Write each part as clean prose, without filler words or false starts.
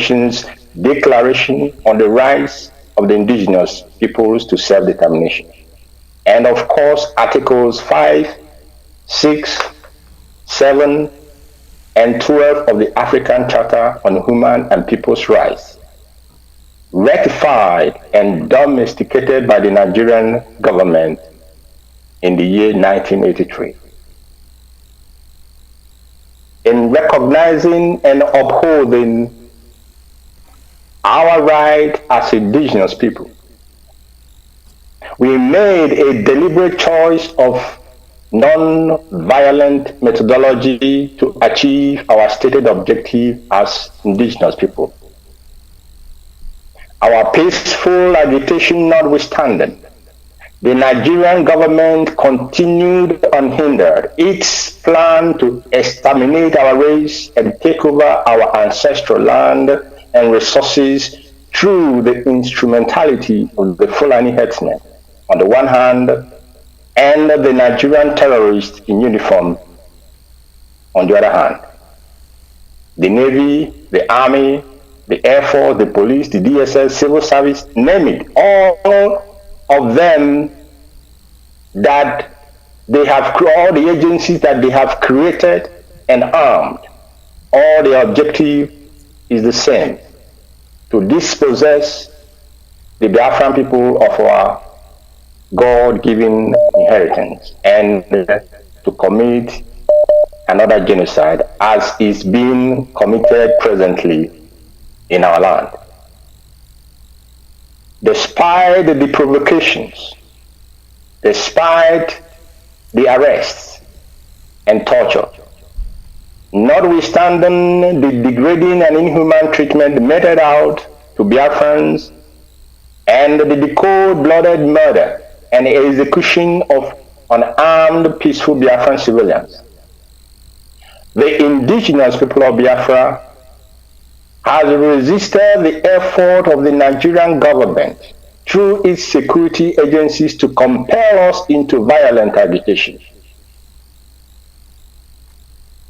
Nations Declaration on the Rights of the Indigenous Peoples to Self-Determination. And of course, Articles 5, 6, 7, and 12 of the African Charter on Human and People's Rights, ratified and domesticated by the Nigerian government in the year 1983. In recognizing and upholding our right as indigenous people, we made a deliberate choice of non-violent methodology to achieve our stated objective as indigenous people. Our peaceful agitation notwithstanding, the Nigerian government continued unhindered its plan to exterminate our race and take over our ancestral land and resources through the instrumentality of the Fulani herdsmen on the one hand, and the Nigerian terrorists in uniform on the other hand. The Navy, the Army, the Air Force, the police, the DSS, civil service, name it, all of them that they have, all the agencies that they have created and armed, all the objective is the same: to dispossess the Biafran people of our God-given inheritance and to commit another genocide as is being committed presently in our land. Despite the provocations, despite the arrests and torture, notwithstanding the degrading and inhuman treatment meted out to Biafrans and the cold-blooded murder and execution of unarmed, peaceful Biafran civilians, the indigenous people of Biafra has resisted the effort of the Nigerian government through its security agencies to compel us into violent agitation.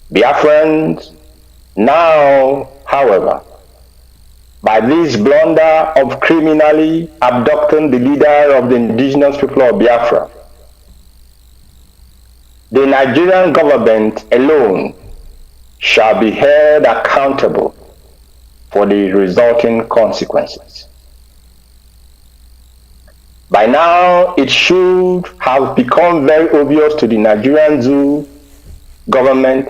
Biafrans now, however, by this blunder of criminally abducting the leader of the indigenous people of Biafra, the Nigerian government alone shall be held accountable for the resulting consequences. By now, it should have become very obvious to the Nigerian zoo government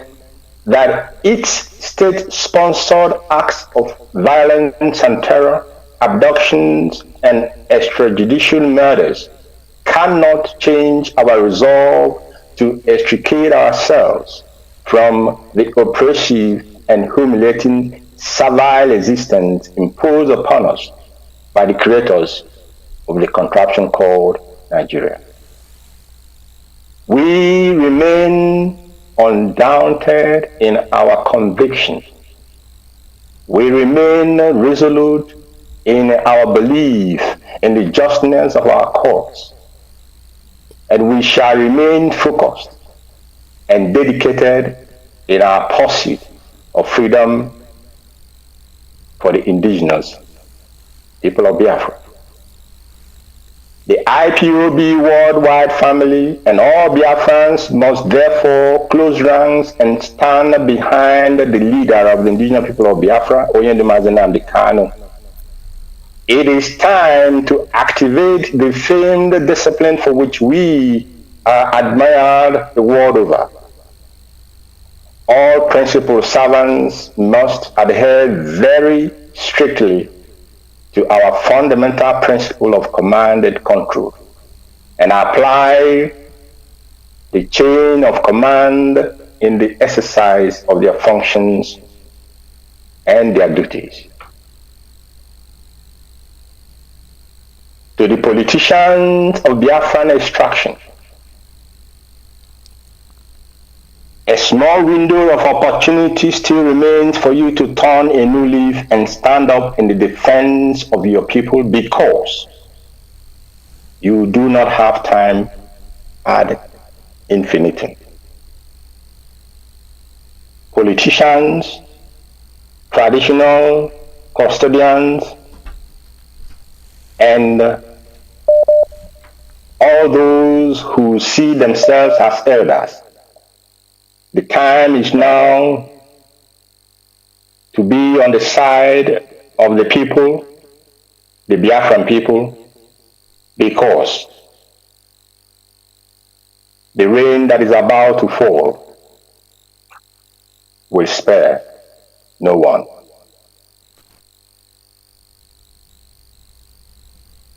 that its state-sponsored acts of violence and terror, abductions, and extrajudicial murders cannot change our resolve to extricate ourselves from the oppressive and humiliating servile existence imposed upon us by the creators of the contraption called Nigeria. We remain undaunted in our conviction. We remain resolute in our belief in the justness of our cause, and we shall remain focused and dedicated in our pursuit of freedom for the indigenous people of Biafra. The IPOB worldwide family and all Biafrans must therefore close ranks and stand behind the leader of the indigenous people of Biafra, Mazi Nnamdi Kanu. It is time to activate the famed discipline for which we are admired the world over. All principal servants must adhere very strictly to our fundamental principle of command and control, and apply the chain of command in the exercise of their functions and their duties. To the politicians of Biafran extraction, a small window of opportunity still remains for you to turn a new leaf and stand up in the defense of your people, because you do not have time ad infinitum. Politicians, traditional custodians, and all those who see themselves as elders. The time is now to be on the side of the people, the Biafran people, because the rain that is about to fall will spare no one.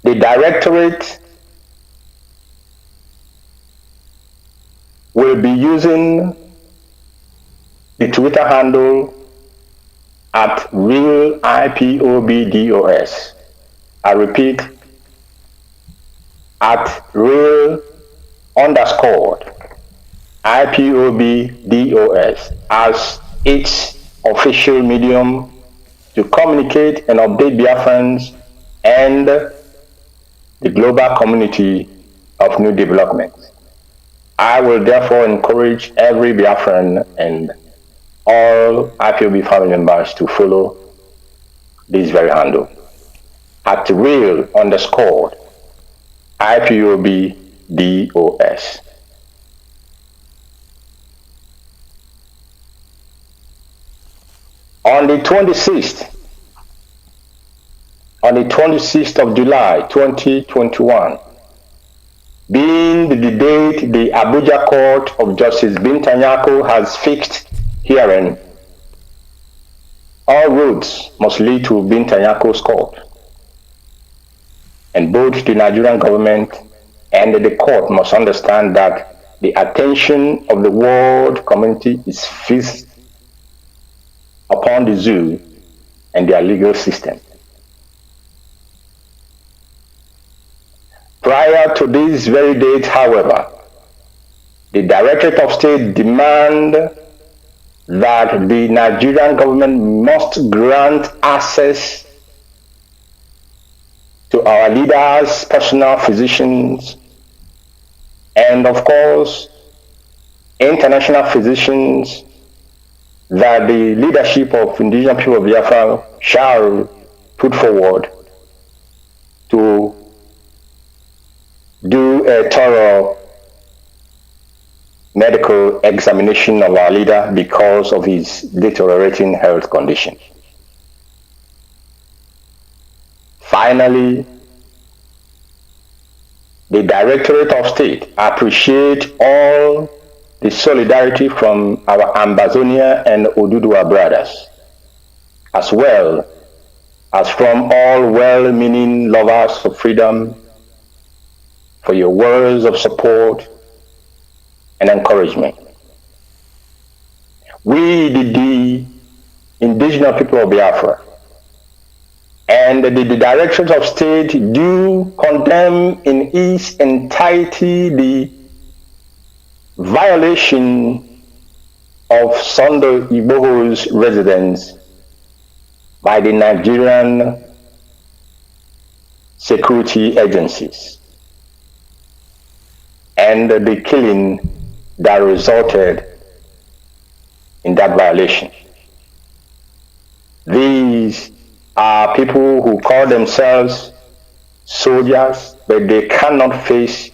The Directorate will be using the Twitter handle at real IPOBDOS. I repeat, at real _IPOBDOS as its official medium to communicate and update Biafrans and the global community of new developments. I will therefore encourage every Biafran and all IPOB family members to follow this very handle at real _IPOBDOS. On the 26th of July 2021, being the date the Abuja Court of Justice Bintanyako has fixed hearing, all roads must lead to Bintanyako's court. And both the Nigerian government and the court must understand that the attention of the world community is fixed upon the zoo and their legal system. Prior to this very date, however, the Directorate of State demand that the Nigerian government must grant access to our leaders, personal physicians, and of course, international physicians that the leadership of indigenous people of Biafra shall put forward to do a thorough medical examination of our leader because of his deteriorating health condition. Finally, the Directorate of State appreciates all the solidarity from our Ambazonia and Oduduwa brothers, as well as from all well-meaning lovers of freedom, for your words of support and encouragement. We, the indigenous people of Biafra, and the Directorate of State do condemn in its entirety the violation of Sunday Igboho's residence by the Nigerian security agencies and the killing that resulted in that violation. These are people who call themselves soldiers, but they cannot face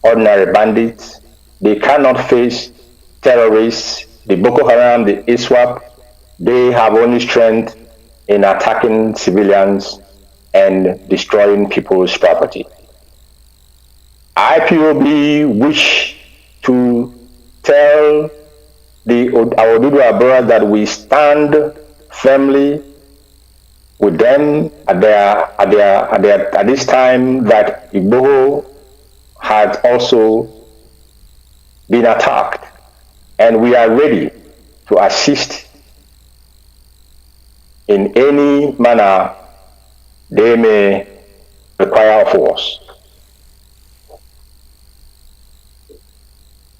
ordinary bandits. They cannot face terrorists, the Boko Haram, the ISWAP. They have only strength in attacking civilians and destroying people's property. IPOB wish to tell our Oduduwa brothers that we stand firmly with them at this time that Igboho has also been attacked, and we are ready to assist in any manner they may require of us.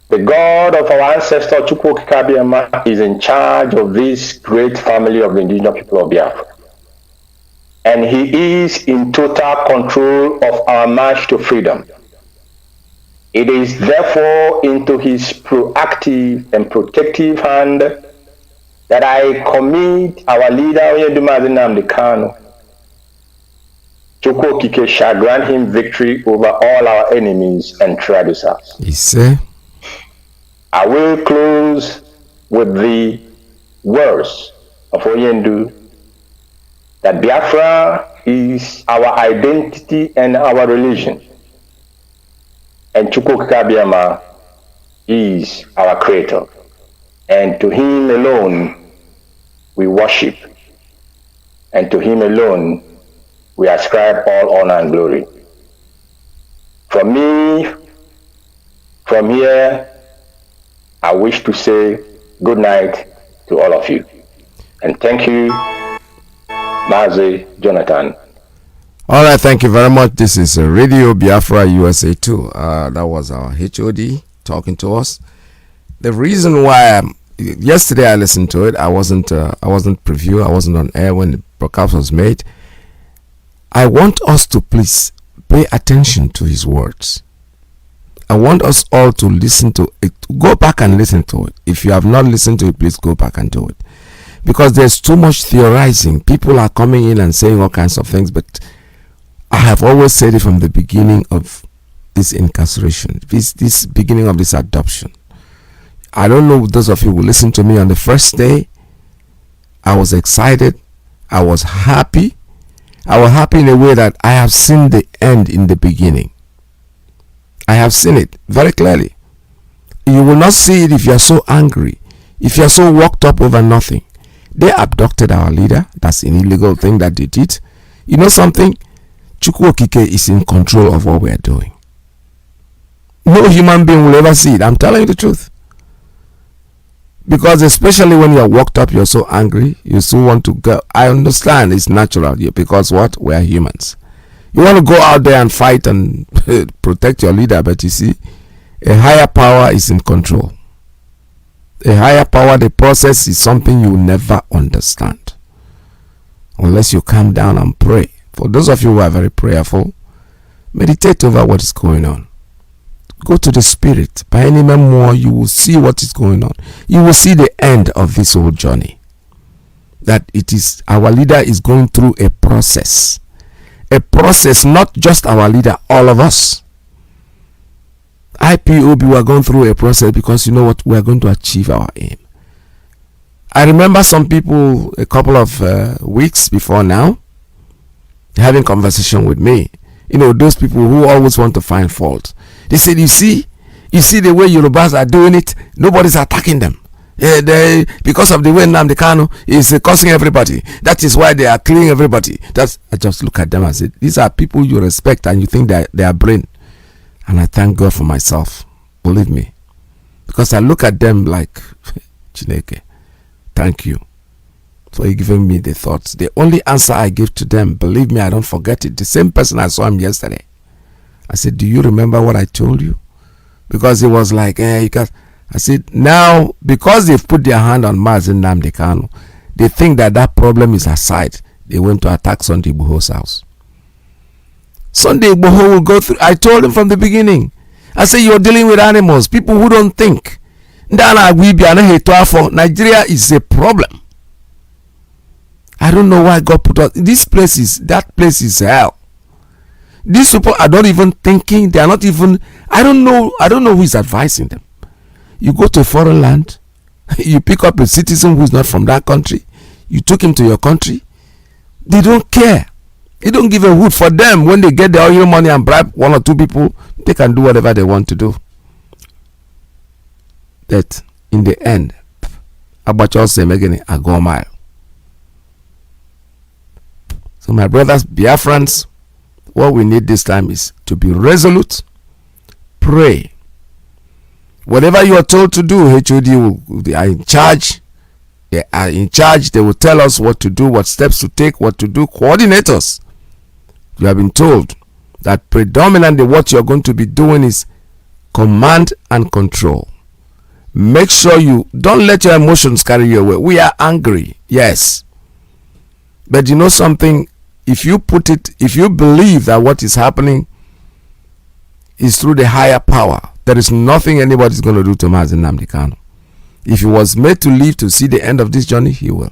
The God of our ancestor Chukwu Kikabiama is in charge of this great family of the indigenous people of Biafra. And he is in total control of our march to freedom. It is therefore into his proactive and protective hand that I commit our leader, Mazi Nnamdi Kanu. Chukwu Iyke shall grant him victory over all our enemies and traducers. Iyke. I will close with the words of Oyendu that Biafra is our identity and our religion, and Chukwu Iyke is our creator, and to him alone we worship, and to him alone we ascribe all honor and glory. From me, from here, I wish to say good night to all of you. And thank you, Mazi Jonathan. All right, thank you very much. This is Radio Biafra USA 2. That was our HOD talking to us. The reason why yesterday I listened to it, I wasn't preview, I wasn't on air when the broadcast was made. I want us to please pay attention to his words. I want us all to listen to it. Go back and listen to it. If you have not listened to it, please go back and do it. Because there's too much theorizing. People are coming in and saying all kinds of things, but I have always said it from the beginning of this incarceration, this beginning of this adoption. I don't know those of you who listened to me on the first day. I was excited. I was happy. I was happy in a way that I have seen the end in the beginning. I have seen it very clearly. You will not see it if you are so angry, if you are so worked up over nothing. They abducted our leader. That's an illegal thing that they did. You know something? Chukwu Iyke is in control of what we are doing. No human being will ever see it. I'm telling you the truth. Because especially when you're worked up, you're so angry, you still want to go. I understand it's natural, because what? We are humans. You want to go out there and fight and protect your leader, but you see, a higher power is in control. A higher power, the process is something you will never understand unless you calm down and pray. For those of you who are very prayerful, meditate over what is going on. Go to the spirit. By any more, you will see what is going on. You will see the end of this whole journey. That it is, our leader is going through a process. A process, not just our leader, all of us. IPOB, we are going through a process because you know what? We are going to achieve our aim. I remember some people a couple of weeks before now having conversation with me. You know, those people who always want to find fault. They said, you see the way Yorubas are doing it, nobody's attacking them. Because of the way Nnamdi Kanu is causing everybody. That is why they are killing everybody. I just look at them and say, these are people you respect and you think they are brain. And I thank God for myself. Believe me. Because I look at them like, Chineke, thank you for giving me the thoughts. The only answer I give to them, believe me, I don't forget it. The same person I saw him yesterday. I said, do you remember what I told you? Because it was like, I said, now, because they've put their hand on Mazi Nnamdi Kanu, they think that problem is aside. They went to attack Sunday Igboho's house. Sunday Igboho will go through. I told him from the beginning. I said, you're dealing with animals, people who don't think. Nigeria is a problem. I don't know why God put us. That place is hell. These people are not even thinking. They are not even. I don't know who is advising them. You go to a foreign land, you pick up a citizen who is not from that country, you took him to your country. They don't care. They don't give a hoot for them. When they get the oil money and bribe one or two people, they can do whatever they want to do. That in the end, Abacha say again, I go a mile. So my brothers, Biafrans, what we need this time is to be resolute, pray. Whatever you are told to do, HOD they are in charge. They are in charge. They will tell us what to do, what steps to take, what to do. Coordinate us. You have been told that predominantly what you are going to be doing is command and control. Make sure you don't let your emotions carry you away. We are angry, yes. But you know something? If you believe that what is happening is through the higher power, there is nothing anybody's going to do to Mazi Nnamdi Kanu. If he was made to live to see the end of this journey, he will.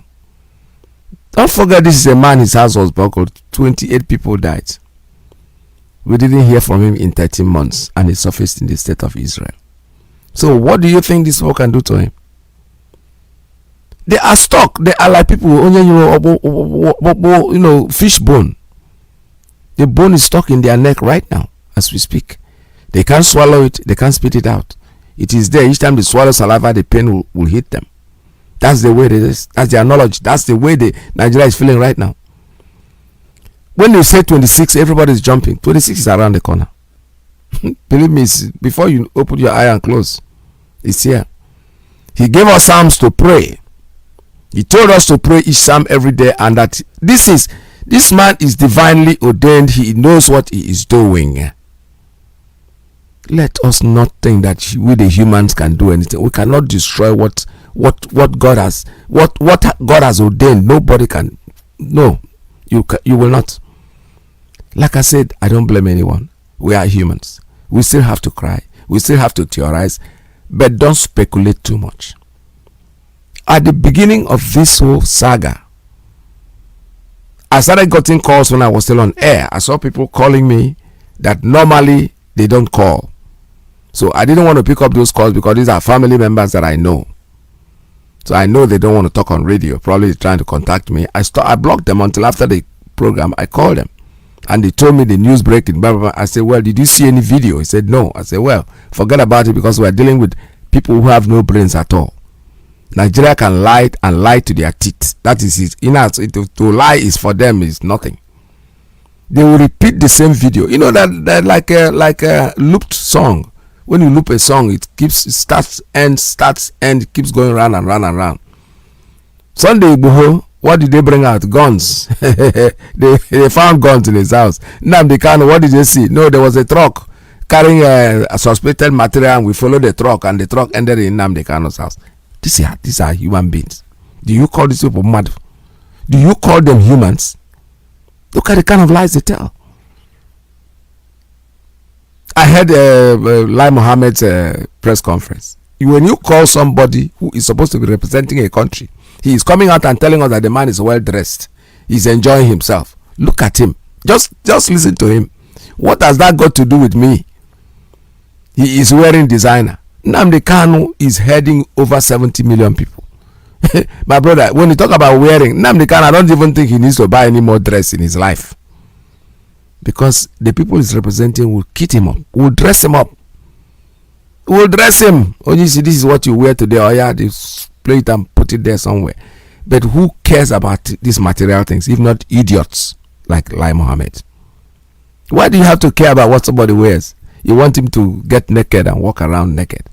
Don't forget, this is a man, his house was buckled. 28 people died. We didn't hear from him in 13 months, and he surfaced in the state of Israel. So what do you think this people can do to him? They are stuck. They are like people, fish bone. The bone is stuck in their neck right now as we speak. They can't swallow it. They can't spit it out. It is there. Each time they swallow saliva, the pain will hit them. That's the way it is. That's their knowledge. That's the way Nigeria is feeling right now. When you say 26, everybody is jumping. 26 is around the corner. Believe me, before you open your eye and close, it's here. He gave us psalms to pray. He told us to pray each psalm every day, and that this man is divinely ordained. He knows what he is doing. Let us not think that we the humans can do anything. We cannot destroy what God has ordained. Nobody can. No, you will not. Like I said, I don't blame anyone. We are humans. We still have to cry. We still have to theorize, but don't speculate too much. At the beginning of this whole saga, I started getting calls when I was still on air. I saw people calling me that normally they don't call. So I didn't want to pick up those calls because these are family members that I know. So I know they don't want to talk on radio. Probably trying to contact me. I blocked them until after the program. I called them. And they told me the news breaking. Blah, blah, blah. I said, well, did you see any video? He said, no. I said, well, forget about it because we're dealing with people who have no brains at all. Nigeria can lie and lie to their teeth. That is it. To lie is for them is nothing. They will repeat the same video. You know that like a looped song. When you loop a song, it starts, end, it keeps going round and round and round. Sunday, what did they bring out? Guns. they found guns in his house. Nnamdi Kanu, what did they see? No, there was a truck carrying a suspected material, and we followed the truck, and the truck ended in Nnamdi Kanu's house. These are human beings. Do you call these people mad? Do you call them humans? Look at the kind of lies they tell. I heard Lai Mohammed's press conference. When you call somebody who is supposed to be representing a country, he is coming out and telling us that the man is well dressed. He's enjoying himself. Look at him. Just listen to him. What has that got to do with me? He is wearing designer. Nnamdi Kanu is heading over 70 million people. My brother, when you talk about wearing, Nnamdi Kanu, I don't even think he needs to buy any more dress in his life. Because the people he's representing will kit him up, will dress him up, will dress him. Oh, you see, this is what you wear today. Oh yeah, they play it and put it there somewhere. But who cares about these material things, if not idiots like Lai Mohammed? Why do you have to care about what somebody wears? You want him to get naked and walk around naked.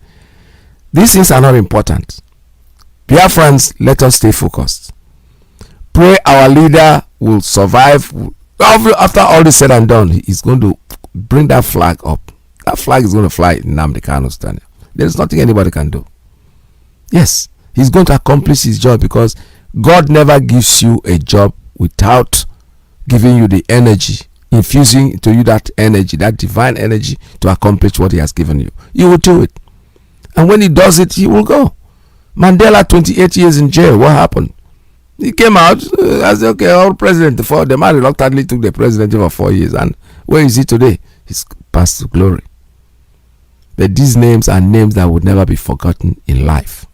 These things are not important. Biafrans, let us stay focused. Pray our leader will survive. After all is said and done, he's going to bring that flag up. That flag is going to fly in Nnamdi Kanu's tunnel. There's nothing anybody can do. Yes, he's going to accomplish his job because God never gives you a job without giving you the energy, infusing to you that energy, that divine energy to accomplish what he has given you. You will do it. And when he does it, he will go. Mandela, 28 years in jail. What happened? He came out, I said, okay, all president, the man reluctantly took the presidency for 4 years. And where is he today? He's passed to glory. But these names are names that would never be forgotten in life.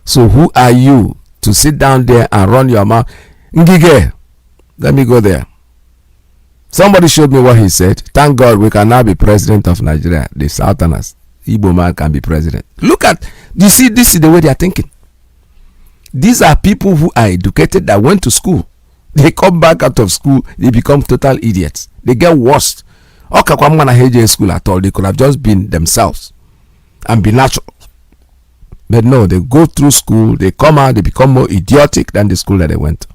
So who are you to sit down there and run your mouth? Ngige, let me go there. Somebody showed me what he said. Thank God we can now be president of Nigeria. The Southerners, Igbo man can be president. Look at, you see, this is the way they are thinking. These are people who are educated, that went to school. They come back out of school, they become total idiots. They get worse. School at all. They could have just been themselves and be natural. But no, they go through school, they come out, they become more idiotic than the school that they went to.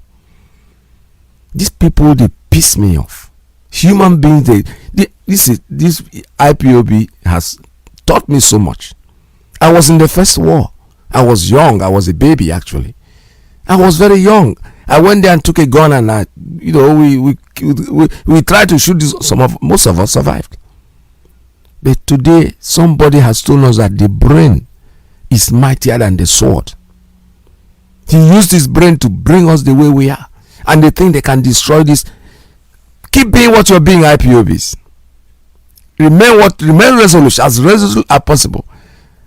These people, they piss me off. Human beings, this IPOB has taught me so much. I was in the first war. I was young. I was a baby, actually. I was very young. I went there and took a gun, and we tried to shoot this. Most of us survived. But today, somebody has told us that the brain is mightier than the sword. He used his brain to bring us the way we are. And they think they can destroy this. Keep being what you're being, IPOBs. Remain resolute, as resolute as possible.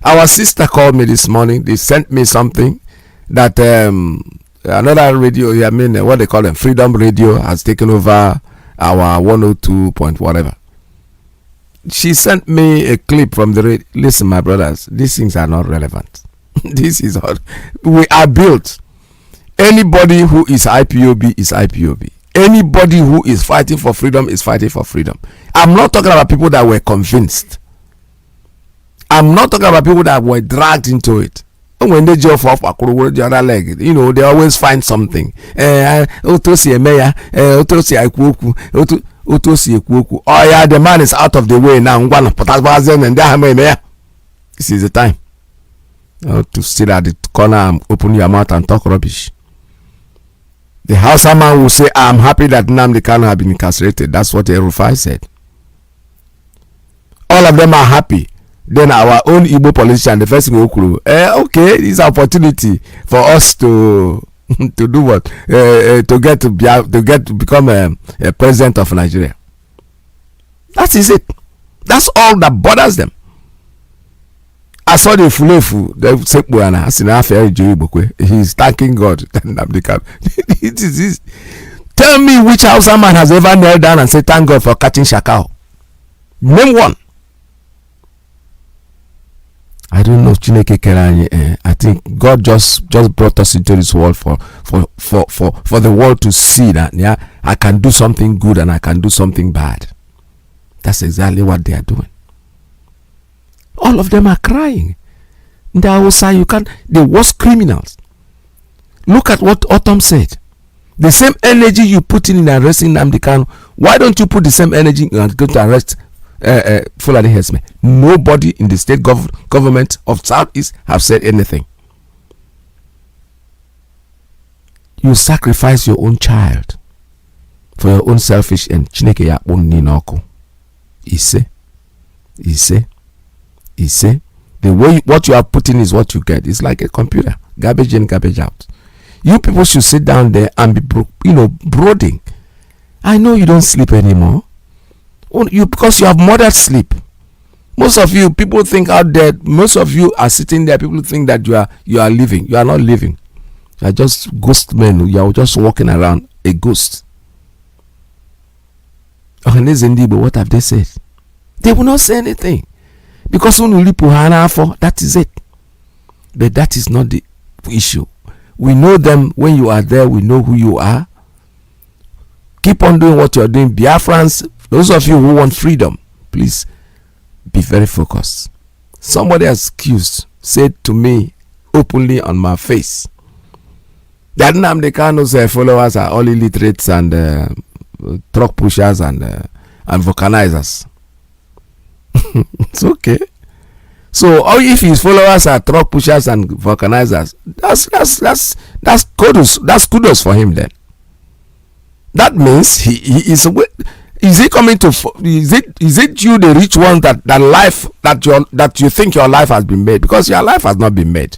Our sister called me this morning. They sent me something that another radio, I mean, what they call them, Freedom Radio, has taken over our 102 point whatever. She sent me a clip from the radio. Listen, my brothers, these things are not relevant. This is all. We are built. Anybody who is IPOB is IPOB. Anybody who is fighting for freedom is fighting for freedom. I'm not talking about people that were convinced. I'm not talking about people that were dragged into it. When they jump off the other leg, you know, they always find something. Oh yeah, the man is out of the way now. This is the time to sit at the corner and open your mouth and talk rubbish. The Hausa man will say, I'm happy that Nnamdi Kanu have been incarcerated. That's what Erufai said. All of them are happy. Then our own Igbo politician, the first thing okay, this is an opportunity for us to do what? To get to become a president of Nigeria. That is it. That's all that bothers them. I saw the Fulefu, the Sekbuana, he's thanking God. Tell me which Hausa man has ever knelt down and said thank God for catching Shakao. Name one. I don't know, Chineke Kerani. I think God just brought us into this world for the world to see that I can do something good and I can do something bad. That's exactly what they are doing. All of them are crying. They worst criminals. Look at what Autumn said. The same energy you put in arresting Nnamdi Kanu, why don't you put the same energy in going to arrest Fulani herdsmen? Nobody in the state government of Southeast have said anything. You sacrifice your own child for your own selfish and Chineke ya ninoko. The way what you are putting is what you get. It's like a computer, garbage in, garbage out. You people should sit down there and be brooding. I know you don't sleep anymore. Because you have murdered sleep. Most of you people think out there. Most of you are sitting there. People think that you are living. You are not living. You are just ghost men. You are just walking around a ghost. What have they said? They will not say anything. Because that is it. But that is not the issue. We know them when you are there. We know who you are. Keep on doing what you are doing. Biafrans, those of you who want freedom, please be very focused. Somebody has said to me openly on my face that Nnamdi Kanu's followers are all illiterates and truck pushers and vulcanizers. It's okay. So if his followers are truck pushers and vulcanizers, that's kudos. That's kudos for him then. That means he is. Is he coming to? Is it you, the rich one, that you think your life has been made? Because your life has not been made.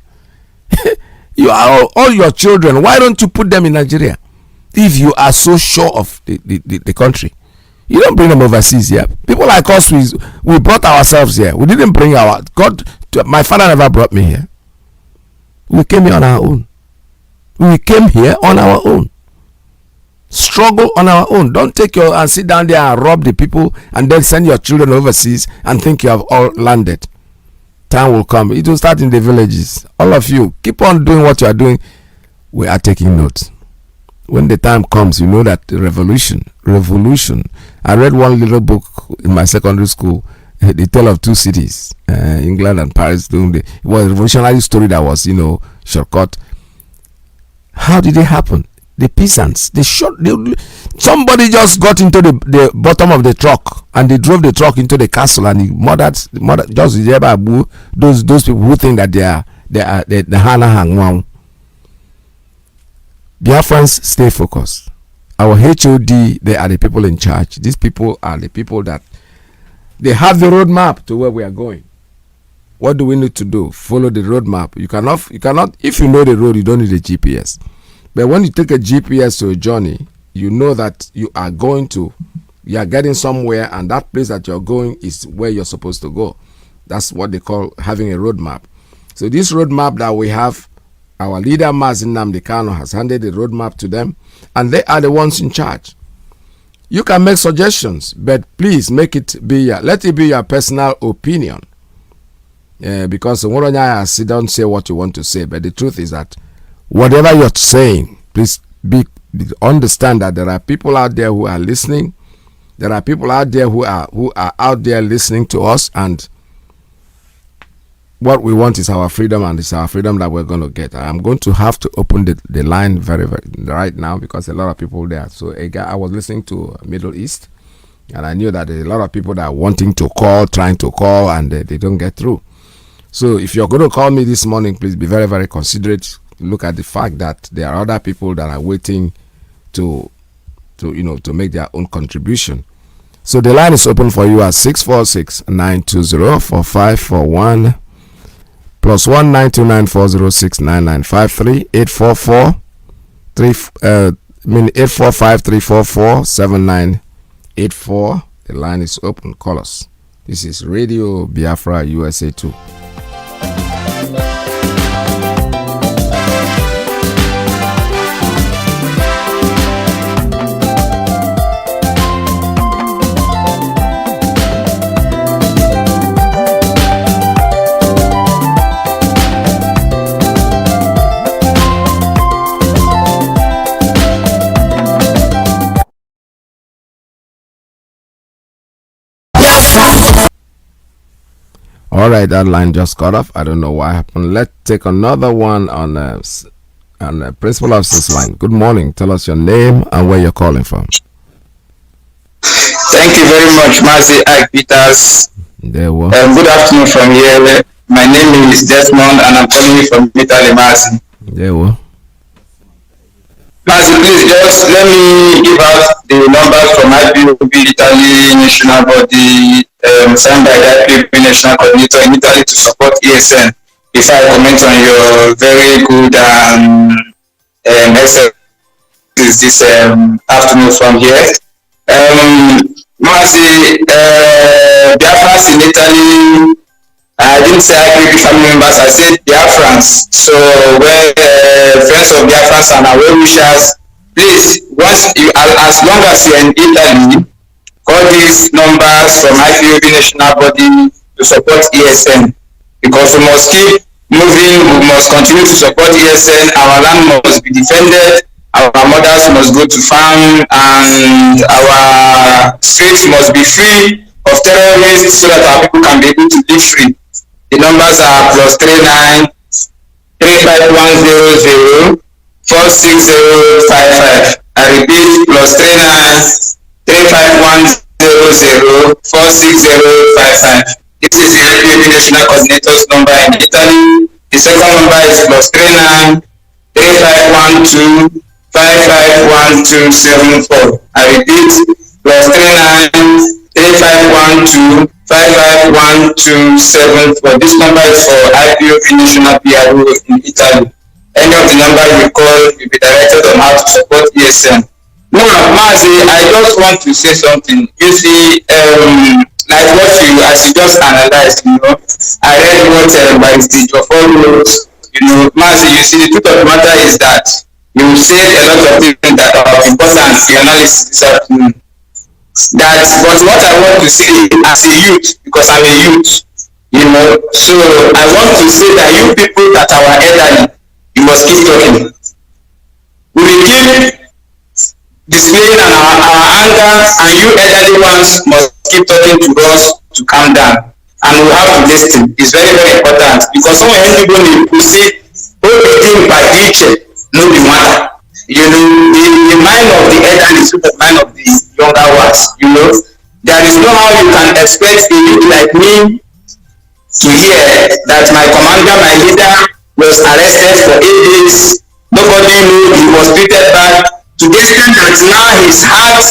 You are all your children. Why don't you put them in Nigeria? If you are so sure of the country, you don't bring them overseas here. People like us, we brought ourselves here. We didn't bring my father never brought me here. We came here on our own. We came here on our own. Struggle on our own. Don't take and sit down there and rob the people and then send your children overseas and think you have all landed. Time will come. It will start in the villages. All of you, keep on doing what you are doing. We are taking notes. When the time comes, you know that revolution. I read one little book in my secondary school, The Tale of Two Cities, England and Paris. It was a revolutionary story that was, shortcut. How did it happen? The peasants, somebody just got into the bottom of the truck and they drove the truck into the castle and he murdered just those people who think that they are the Hana Hangwang. Biafrans, stay focused. Our HOD, they are the people in charge. These people are the people that they have the roadmap to where we are going. What do we need to do? Follow the roadmap. You cannot, if you know the road, you don't need a GPS. But when you take a GPS to a journey, you know that you are getting somewhere, and that place that you're going is where you're supposed to go. That's what they call having a roadmap. So this roadmap that we have, our leader Mazi Nnamdi Kanu has handed the roadmap to them, and they are the ones in charge. You can make suggestions, but please let it be your personal opinion. Because don't say what you want to say, but the truth is that whatever you're saying, please understand that there are people out there who are listening. There are people out there who are out there listening to us, and what we want is our freedom, and it's our freedom that we're going to get. I'm going to have to open the line very, very right now, because a lot of people there. So I was listening to Middle East, and I knew that there are a lot of people that are wanting to call, trying to call, and they don't get through. So if you're going to call me this morning, please be very, very considerate. Look at the fact that there are other people that are waiting to make their own contribution. So the line is open for you at 646-920-4541 plus 1-929-406-9953 845-344-7984. The line is open. Call us. This is Radio Biafra USA 2. All right, that line just cut off. I don't know what happened. Let's take another one on Principal Officer's line. Good morning. Tell us your name and where you're calling from. Thank you very much, Mazi Nnamdi. Good afternoon from here. My name is Desmond, and I'm calling you from Italy, Mazi. Mazi, please just let me give out the numbers from IPOB Italy National Body, signed by the IPOB National Coordinator in Italy to support ESN. Before I comment on your very good message this afternoon from here. Mazi, Biafrans in Italy, I didn't say IPOB family members, I said Biafrans. So when friends of Biafrans and our well-wishers, please, as long as you're in Italy, call these numbers from IPOB National Body to support ESN, because we must keep moving, we must continue to support ESN, our land must be defended, our mothers must go to farm, and our streets must be free of terrorists so that our people can be able to live free. The numbers are +39 35100 46055. I repeat, +39 35100 46055. This is the IPOB National Coordinator's number in Italy. The second number is +39 3512 551274. I repeat, +39 3512 551274. This number is for IPOB National PRO in Italy. Any of the number you call will be directed on how to support ESN. Now, Mazi, I just want to say something. You see, like what as you just analyzed, I read what by the Joffo wrote. Mazi, you see, the truth of the matter is that you said a lot of things that are important to your analysis this afternoon. But what I want to say as a youth, because I'm a youth, so I want to say that you people that are elderly, you must keep talking. We will keep displaying our anger, and you elderly ones must keep talking to us to calm down. And we have to listen. It's very, very important, because some people will say, everything by Iyke, no be matter. The mind of the elderly is the mind of the younger ones. There is no how you can expect a youth like me to hear that my commander, my leader, was arrested for 8 days. Nobody knew, he was treated bad, to the extent that now his heart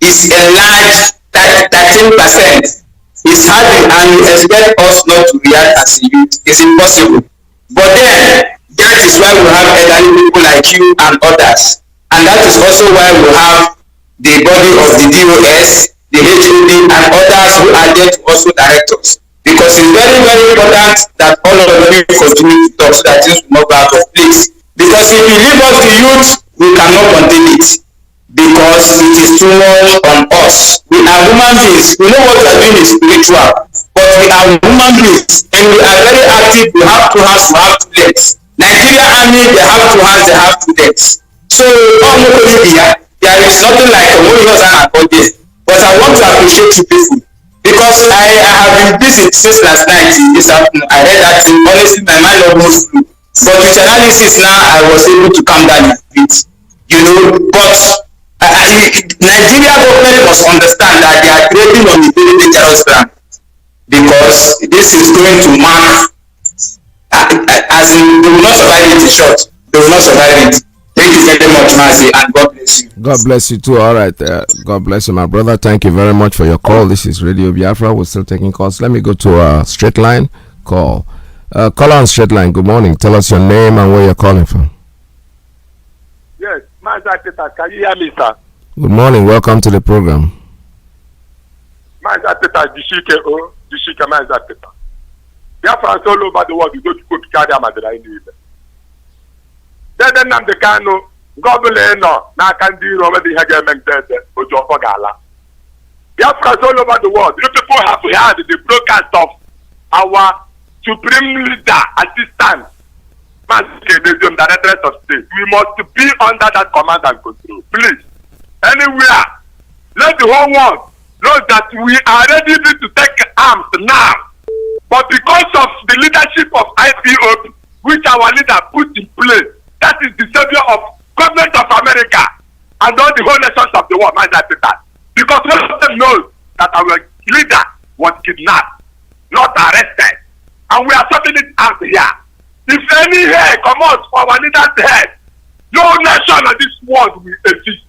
is enlarged 13%. It's hard and you expect us not to react as a youth. It's impossible. But then, that is why we have elderly people like you and others. And that is also why we have the body of the DOS, the HOD, and others who are there to also direct us. Because it's very, very important that all of you continue to talk so that things will not go out of place. Because if you leave us the youth, we cannot contain it. Because it is too much on us. We are human beings. We know what we are doing is spiritual. But we are human beings. And we are very active. We have two hands, we have two legs. Nigeria Army, they have two hands, they have two legs. So, there is nothing like a warriors and body. But I want to appreciate you people. Because I have been busy since last night. This afternoon, I read that thing. Honestly, my mind almost flew. But with analysis now, I was able to calm down a bit. But Nigeria government must understand that they are trading on a very dangerous ground. Because this is going to mark, as in, they will not survive it in short. They will not survive it. Thank you very much, Mazi, and God bless you. God bless you too. All right. God bless you, my brother. Thank you very much for your call. This is Radio Biafra. We're still taking calls. Let me go to straight line call. Caller on straight line. Good morning. Tell us your name and where you're calling from. Yes, Mazi Nnamdi, can you hear me, sir? Good morning. Welcome to the program. Mazi Nnamdi, Iyke, Mazi Nnamdi. Biafrans all over the world, we go to carry Amadra in the NNAMDI Kanu, governor, n'aka ndị iro ọbụla ihe ga-eme ntete oju ọkọ ga-ala. Biafrans all over the world, you people have heard the broadcast of our supreme leader, assistant, the director of state. We must be under that command and control. Please, anywhere, let the whole world know that we are ready to take arms now. But because of the leadership of IPOP, which our leader put in place, that is the savior of government of America and all the whole nations of the world, because one of them knows that our leader was kidnapped, not arrested, and we are sorting it out here. If any hair comes out for our leader's head, no nation of this world will exist.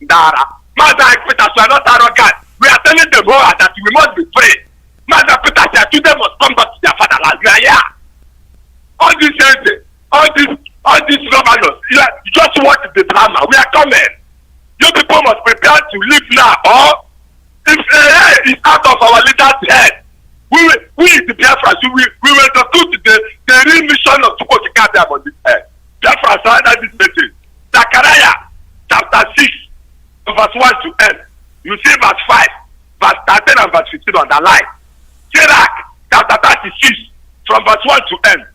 Dara, Mother Peter, we are not arrogant. We are telling them all that we must be free. Mother Peter, their children must come back to their fatherland. We are here. All these governors, you just watch the drama. We are coming. You people must prepare to leave now. Or if a hair is out of our leader's head, we the Biafrans, we will execute the real mission of supposed to carry them on this head. Biafrans are under this message. Zechariah chapter 6, verse 1 to end. You see verse 5, verse 13 and verse 15 on the line. Sirach chapter 36, from verse 1 to end.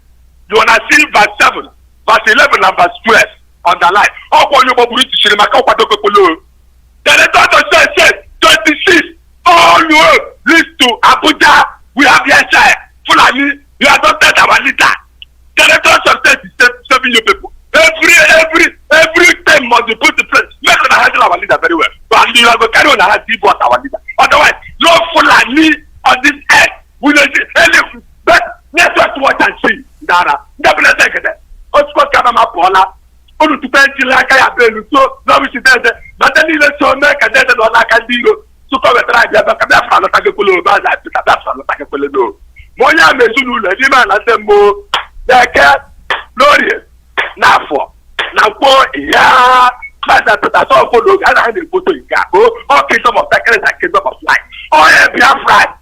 You wanna see verse 7, verse 11 and verse 12 on the line. The letter says 26. All the way leads to Abuja. We have Yeshua, Fulani. You have not touched our leader. The letter says 7 you people. Every time must be put in place. Make us handle our leader very well. But you are going to carry on our leader. Otherwise, no Fulani on this earth. We don't see any. But let's just watch and see. Dara, double second. Osco Kanama Pola, Olu to Penty like I have been so, no, we should say, but then let's so make a dead on like I do. So come and try the Biafra, not a Polo, but that's not a Polo. Moya Mesulu, the demand at the mo, the cat, glorious, now for, yeah, but that's all for those other photo in Gabo, okay, some of the credit I came up of life. Oh, yeah, Biafra.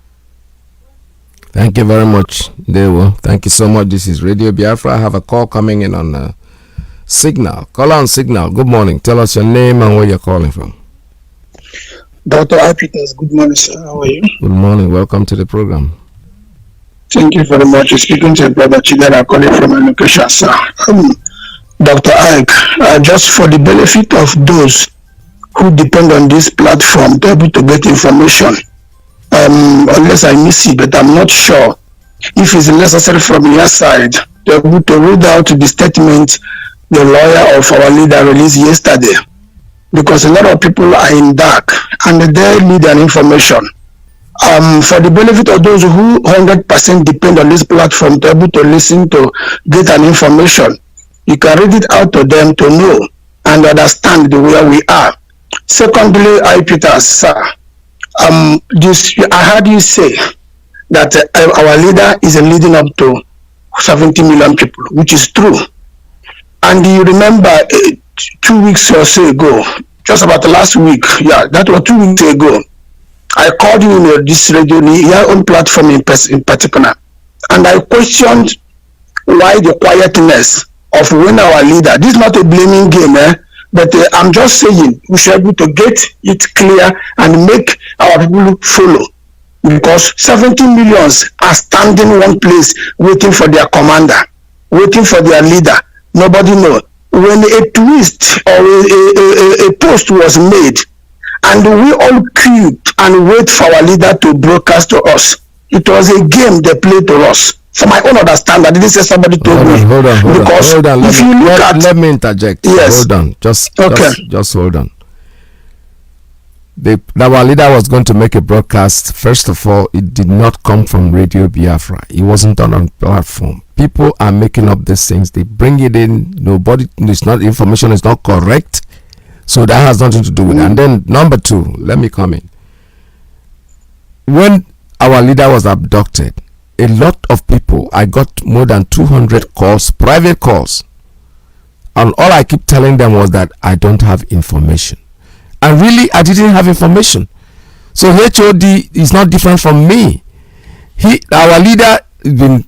Thank you very much, Dewo. Thank you so much. This is Radio Biafra. I have a call coming in on Signal. Call on Signal. Good morning. Tell us your name and where you're calling from. Dr. Ipiters, good morning, sir. How are you? Good morning. Welcome to the program. Thank you very much. You're speaking to your brother Chidera, calling from my location, sir. Dr. Iyke, just for the benefit of those who depend on this platform to be able to get information, unless I miss it, but I'm not sure if it's necessary from your side to be able to read out the statement the lawyer of our leader released yesterday, because a lot of people are in dark and they need an information. For the benefit of those who 100% depend on this platform to be able to listen to get an information, you can read it out to them to know and understand the way we are. Secondly, I Peter, sir, I heard you say that our leader is leading up to 70 million people, which is true. And you remember 2 weeks or so ago, just about last week, yeah, that was 2 weeks ago, I called you in this radio, your own platform in particular, and I questioned why the quietness of when our leader, this is not a blaming game, but I'm just saying we should be able to get it clear and make our people follow, because 70 millions are standing one place waiting for their commander, waiting for their leader. Nobody knows. When a twist or a post was made, and we all queued and wait for our leader to broadcast to us, it was a game they played to us. For my own understanding, I didn't say somebody told me. Hold on. If you look at, let me interject. Yes. Hold on. Just hold on. Our leader was going to make a broadcast. First of all, it did not come from Radio Biafra. It wasn't on a platform. People are making up these things. They bring it in. Information is not correct. So that has nothing to do with it. And then number two, let me come in. When our leader was abducted, a lot of people, I got more than 200 calls, private calls. And all I keep telling them was that I don't have information. And really, I didn't have information. So HOD is not different from me. Our leader has been,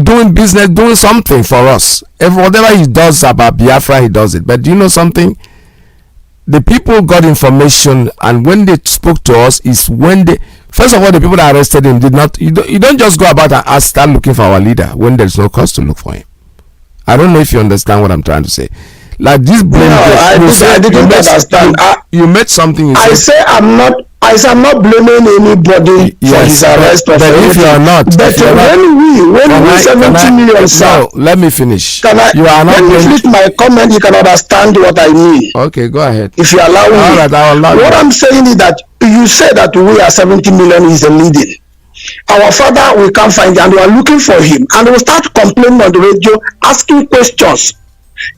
doing business, doing something for us. Whatever he does about Biafra, he does it. But do you know something? The people got information, and when they spoke to us, is when they, first of all, the people that arrested him did not. You don't just go about and start looking for our leader when there's no cause to look for him. I don't know if you understand what I'm trying to say. Like this blame. No, I didn't understand. You made something. I'm not blaming anybody for his arrest. But if you are not, when we 70 million, no, let me finish. You are not. When you finish my comment, you can understand what I mean. Okay, go ahead. If you allow me. All right, I'll allow you. What I'm saying is that you say that we are 70 million is leading. Our father, we can't find him, and we are looking for him, and we start complaining on the radio, asking questions.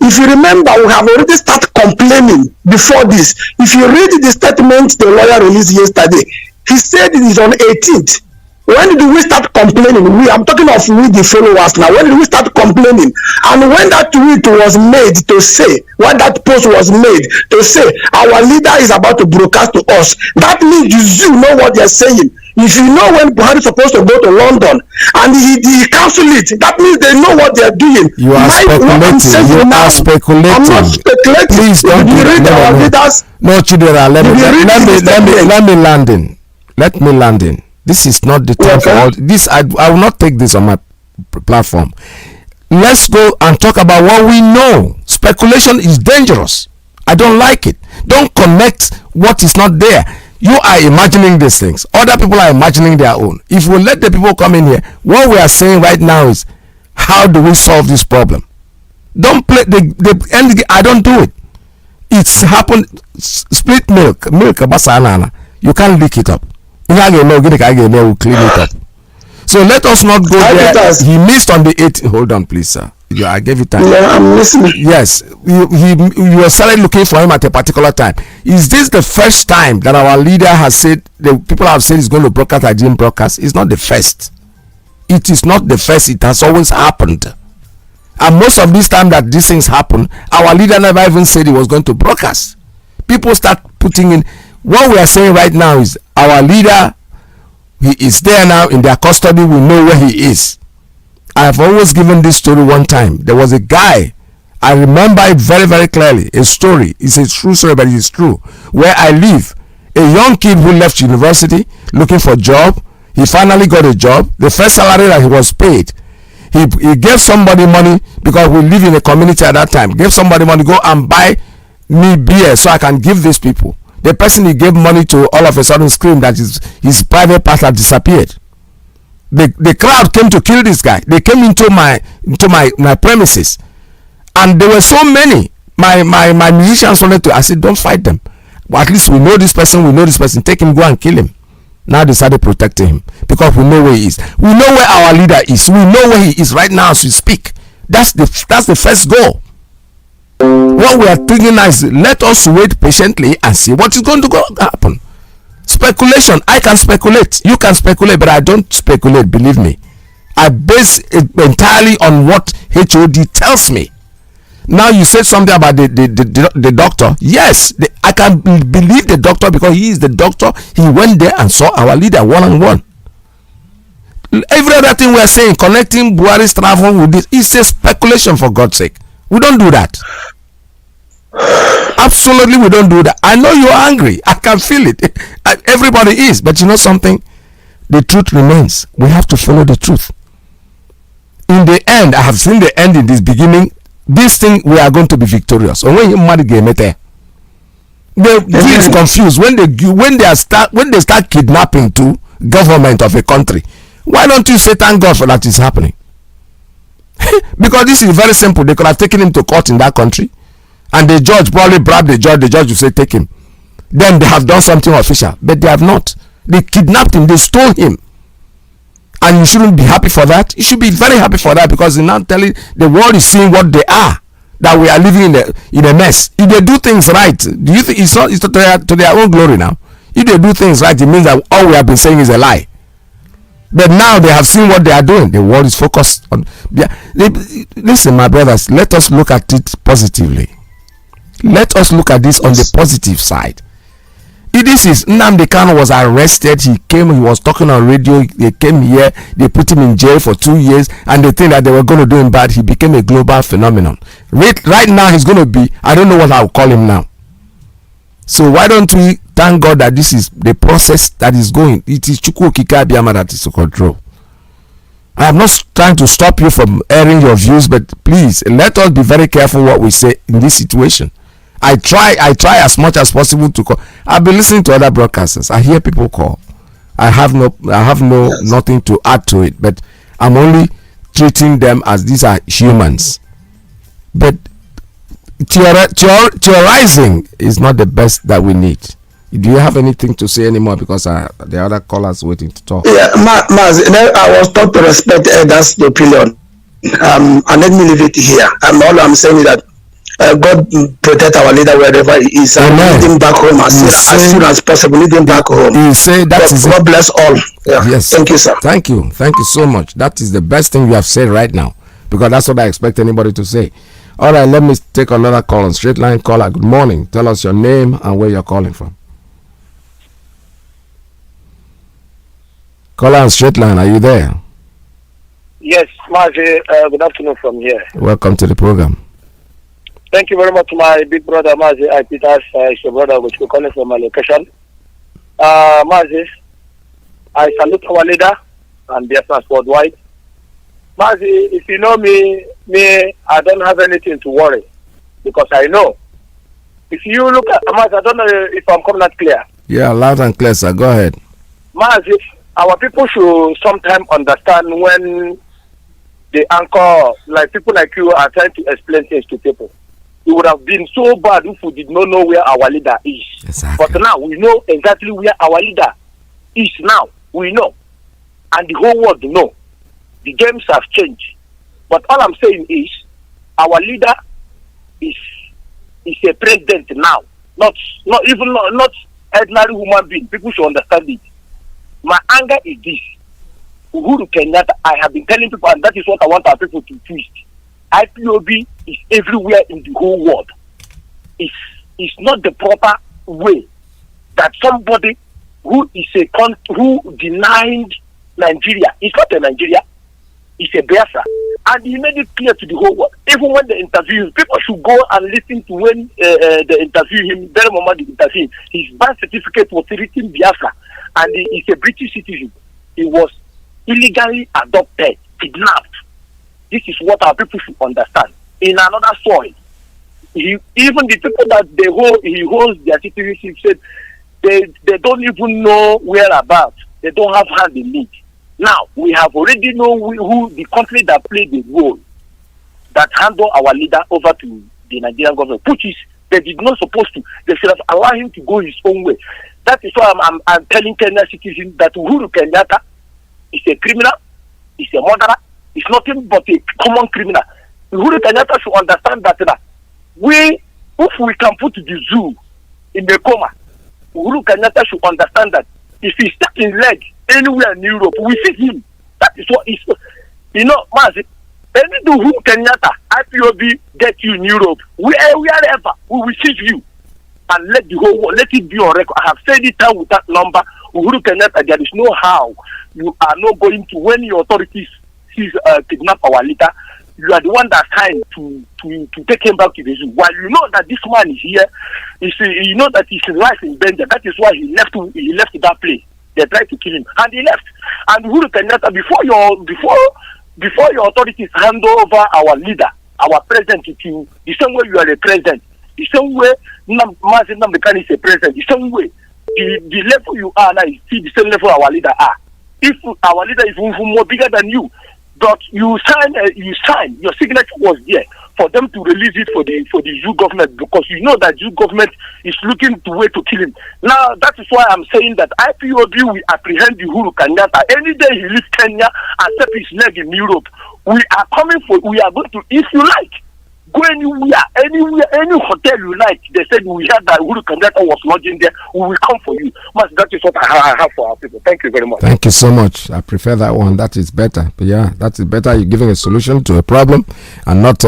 If you remember, we have already started complaining before this. If you read the statement the lawyer released yesterday, he said it is on 18th. When did we start complaining? I'm talking of we the followers now. When did we start complaining? And when that tweet was made to say, when that post was made to say, our leader is about to broadcast to us, that means you know what they're saying. If you know when Buhari is supposed to go to London and he cancel it, that means they know what they're doing. You are speculating. I'm not speculating. Please don't you read our leaders. No, Chidera, let me land in. This is not the time for all this. I will not take this on my platform. Let's go and talk about what we know. Speculation is dangerous. I don't like it. Don't connect what is not there. You are imagining these things. Other people are imagining their own. If we let the people come in here, what we are saying right now is, how do we solve this problem? Don't play the end. I don't do it. It's happened. Split milk, basanana. You can't lick it up. Will clean it up. So let us not go there. He missed on the 8th. Hold on, please, sir. Yeah, I gave you time. Yeah, I'm listening. Yes, you started looking for him at a particular time. Is this the first time that our leader has said, the people have said he's going to broadcast, I didn't broadcast? It's not the first. It is not the first. It has always happened. And most of this time that these things happen, our leader never even said he was going to broadcast. People start putting in. What we are saying right now is our leader, he is there now in their custody. We know where he is. I have always given this story one time. There was a guy, I remember it very, very clearly. A story. It's a true story, but it's true. Where I live, a young kid who left university looking for a job. He finally got a job. The first salary that he was paid, he gave somebody money, because we live in a community at that time. Gave somebody money, go and buy me beer so I can give these people. The person he gave money to all of a sudden screamed that his private part had disappeared. The crowd came to kill this guy. They came into my premises, and there were so many. My musicians wanted to. I said, don't fight them. But at least we know this person. Take him, go and kill him. Now they started protecting him because we know where he is. We know where our leader is. We know where he is right now as we speak. That's the first goal. What we are thinking now is, let us wait patiently and see what is going to happen. speculation. I can speculate. You can speculate, but I don't speculate. Believe me, I base it entirely on what HOD tells me. Now you said something about the doctor. Yes, I can believe the doctor because he is the doctor. He went there and saw our leader one-on-one. Every other thing we are saying, connecting Buhari's travel with this, is a speculation, for God's sake. We don't do that. Absolutely, we don't do that. I know you're angry. I can feel it. Everybody is. But you know something? The truth remains. We have to follow the truth. In the end, I have seen the end in this beginning. This thing, we are going to be victorious. And when you marry the is confused when they start kidnapping to government of a country. Why don't you say thank God for that is happening? Because this is very simple. They could have taken him to court in that country, and the judge probably bribed the judge. The judge will say take him. Then they have done something official, but they have not. They kidnapped him. They stole him. And you shouldn't be happy for that. You should be very happy for that, because you're now telling the world is seeing what they are, that we are living in a mess. If they do things right, do you think it's to their own glory now? If they do things right, it means that all we have been saying is a lie. But now they have seen what they are doing. The world is focused on. Listen, my brothers, let us look at it positively. Let us look at this on the positive side. This is Nnamdi Kanu was arrested. He was talking on radio. They came here, they put him in jail for 2 years, and they think that they were going to do him bad. He became a global phenomenon. Right now, he's going to be, I don't know what I'll call him now. So why don't we thank God that this is the process that is going? It is Chukwu Okike Abiyama that is to control. I am not trying to stop you from airing your views, but please let us be very careful what we say in this situation. I try as much as possible to call. I've been listening to other broadcasters. I hear people call. I have nothing to add to it, but I'm only treating them as these are humans. But theorizing is not the best that we need. Do you have anything to say anymore? Because the other callers waiting to talk. Yeah, Mazi, I was taught to respect elders' opinion, and let me leave it here. All I'm saying is that God protect our leader wherever he is, and lead him back home as soon as possible. Lead him back home. You say that God bless all. Yeah. Yes. Thank you, sir. Thank you so much. That is the best thing you have said right now, because that's what I expect anybody to say. All right, let me take another call on straight line. Caller, good morning. Tell us your name and where you're calling from. Caller on straight line, are you there? Yes, Mazi. Good afternoon from here. Welcome to the program. Thank you very much, my big brother Mazi. Is your brother, which we're calling from my location. Mazi, I salute our leader and Biafra worldwide. Mazi, if you know me, I don't have anything to worry, because I know. If you look at Mazi, I don't know if I'm coming out clear. Yeah, loud and clear, sir. Go ahead. Mazi, our people should sometimes understand when the anchor, like people like you, are trying to explain things to people. It would have been so bad if we did not know where our leader is. Exactly. But now we know exactly where our leader is now. We know. And the whole world know. The games have changed. But all I'm saying is, our leader is a president now. Not ordinary human being. People should understand it. My anger is this. Uhuru Kenyatta, I have been telling people, and that is what I want our people to twist. IPOB is everywhere in the whole world. It's not the proper way that somebody who denied Nigeria, it's not a Nigeria, it's a Biafra. And he made it clear to the whole world. Even when they interview him, people should go and listen to when they interview him. Very moment they interview him, his birth certificate was written Biafra, and he's a British citizen. He was illegally adopted, kidnapped. This is what our people should understand. In another soil, even the people that he holds their citizenship said they don't even know whereabouts. They don't have hand in it. Now we have already know who the country that played the role that handle our leader over to the Nigerian government, which is they did not supposed to. They should have allowed him to go his own way. That is why I'm telling Kenya citizens that Uhuru Kenyatta is a criminal, is a murderer. It's nothing but a common criminal. Uhuru Kenyatta should understand that if we can put the zoo in the coma, Uhuru Kenyatta should understand that if he steps his leg anywhere in Europe, we see him. That is what is, Mazi. Any do who Kenyatta, IPOB get you in Europe, wherever, we will see you. And let the whole world, let it be on record. I have said it down with that number. Uhuru Kenyatta, there is no how you are not going to, when your authorities kidnap our leader, you are the one that signed to take him back to the zoo. While you know that this man is here, you know that his life in danger. That is why he left that place. They tried to kill him, and he left. And Uhuru Kenyatta, before your authorities hand over our leader, our president, to the same way you are a president, the same way Mazi Nnamdi Kanu is a president, the same way the level you are now is still the same level our leader are. If our leader is even more bigger than you, but you sign, your signature was there for them to release it for the zoo government, because you know that zoo government is looking to way to kill him. Now that is why I'm saying that IPOB will apprehend the Uhuru Kenyatta any day he leaves Kenya and step his leg in Europe. We are going to, if you like, go anywhere, any hotel you like. They said we heard that Uhuru Kenyatta was lodging there. We will come for you. But that is what I have for our people. Thank you very much. Thank you so much. I prefer that one. That is better. But yeah, that is better. You're giving a solution to a problem and not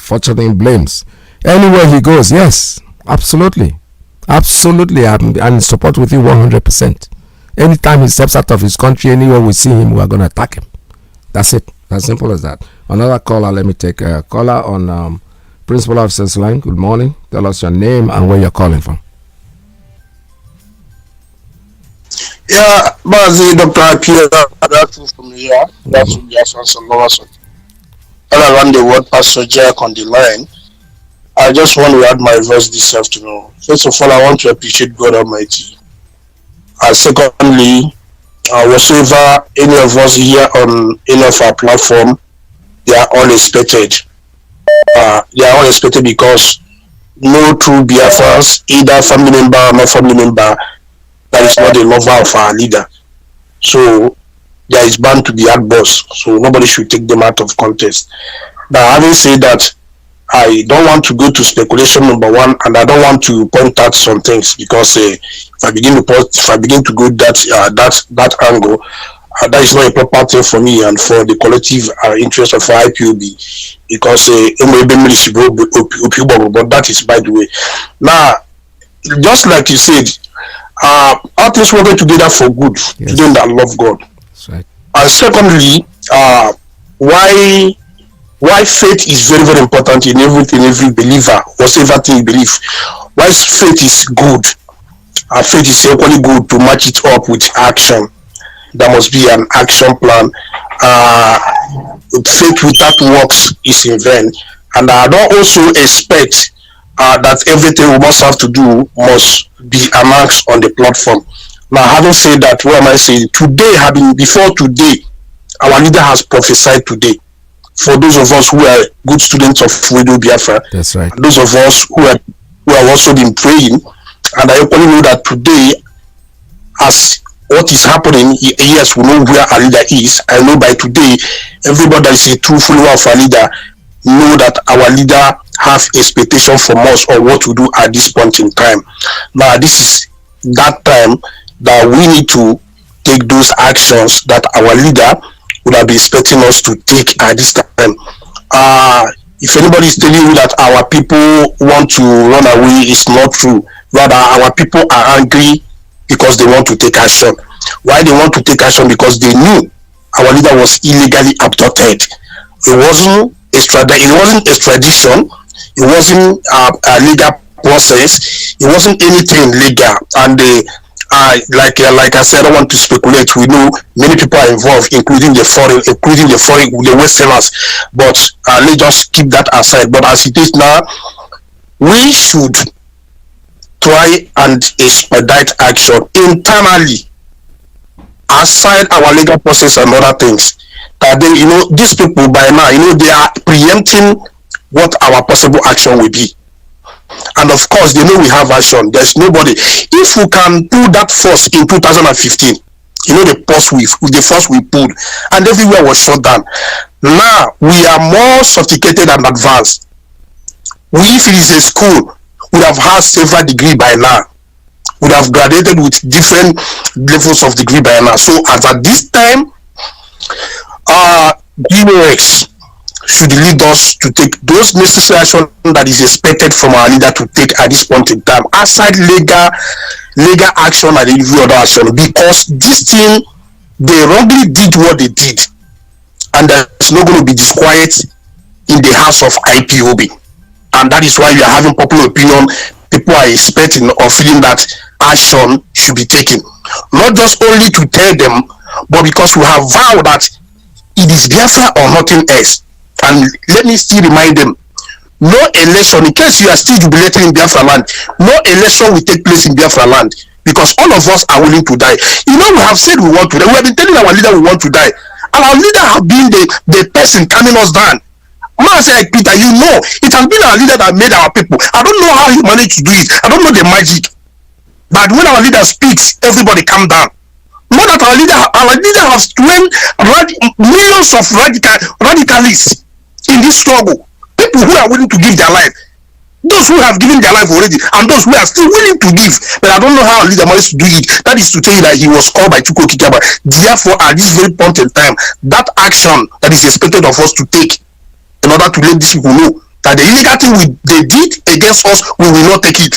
fortunately blames. Anywhere he goes, yes, absolutely. Absolutely. I'm in support with you 100%. Anytime he steps out of his country, anywhere we see him, we are going to attack him. That's it. As simple as that. Another caller, let me take a caller on Principal Officer's line. Good morning. Tell us your name and where you're calling from. Yeah, Mazi, Dr. Iyke from here. That's all around the world, Pastor Jack on the line. I just want to add my voice this afternoon. First of all, I want to appreciate God Almighty. And secondly, whatsoever any of us here on any of our platform, they are all expected. They are all expected because no true Biafrans, either family member or not family member, that is not the lover of our leader. So there is bound to be hard boss. So nobody should take them out of context. Now, having said that, I don't want to go to speculation number one, and I don't want to point out some things because if I begin to go that angle, that is not a proper thing for me and for the collective interest of IPOB, because but that is by the way. Now, just like you said, all things working together for good, yes, to them that love God. That's right. And secondly, why faith is very, very important in every believer, whatever thing you believe. Why faith is good, faith is equally good to match it up with action. There must be an action plan. Faith without works is in vain. And I don't also expect that everything we must have to do must be amongst on the platform. Now, having said that, what am I saying? Before today, our leader has prophesied today. For those of us who are good students of Radio Biafra, that's right. Those of us who have also been praying, and I openly know that today, as what is happening, yes, we know where our leader is. I know by today, everybody that is a true follower of our leader know that our leader have expectation from us on what to do at this point in time. Now, this is that time that we need to take those actions that our leader would have been expecting us to take at this time. If anybody is telling you that our people want to run away, it's not true. Rather, our people are angry because they want to take action. Why they want to take action? Because they knew our leader was illegally abducted. It wasn't extradition. It wasn't a legal process. It wasn't anything legal. And like I said, I don't want to speculate. We know many people are involved, including the Westerners. But let's just keep that aside. But as it is now, we should try and expedite action internally, aside our legal process and other things. That then, these people by now, they are preempting what our possible action will be. And of course, they know we have action. There's nobody. If we can pull that force in 2015, the force we pulled, and everywhere was shut down. Now we are more sophisticated and advanced. If it is a school, we have had several degrees by now. would have graduated with different levels of degree by now. So as at this time, DOX should lead us to take those necessary action that is expected from our leader to take at this point in time, aside legal action and every other action, because this thing, they wrongly did what they did, and there's not going to be disquiet in the house of IPOB, and that is why we are having popular opinion. People are expecting or feeling that action should be taken, not just only to tell them, but because we have vowed that it is Biafra or nothing else. And let me still remind them, no election, in case you are still jubilating in Biafra land, no election will take place in Biafra land, because all of us are willing to die. You know, we have said we want to die. We have been telling our leader we want to die, and our leader have been the person calming us down. Mazi like Peter, you know, it has been our leader that made our people. I don't know how he managed to do it. I don't know the magic, but when our leader speaks, everybody calm down. Know that our leader has trained millions of radicalists in this struggle. People who are willing to give their life, those who have given their life already, and those who are still willing to give. But I don't know how our leader managed to do it. That is to tell you that he was called by Chuko Kikaba. Therefore, at this very point in time, that action that is expected of us to take in order to let these people know that the illegal thing they did against us, we will not take it.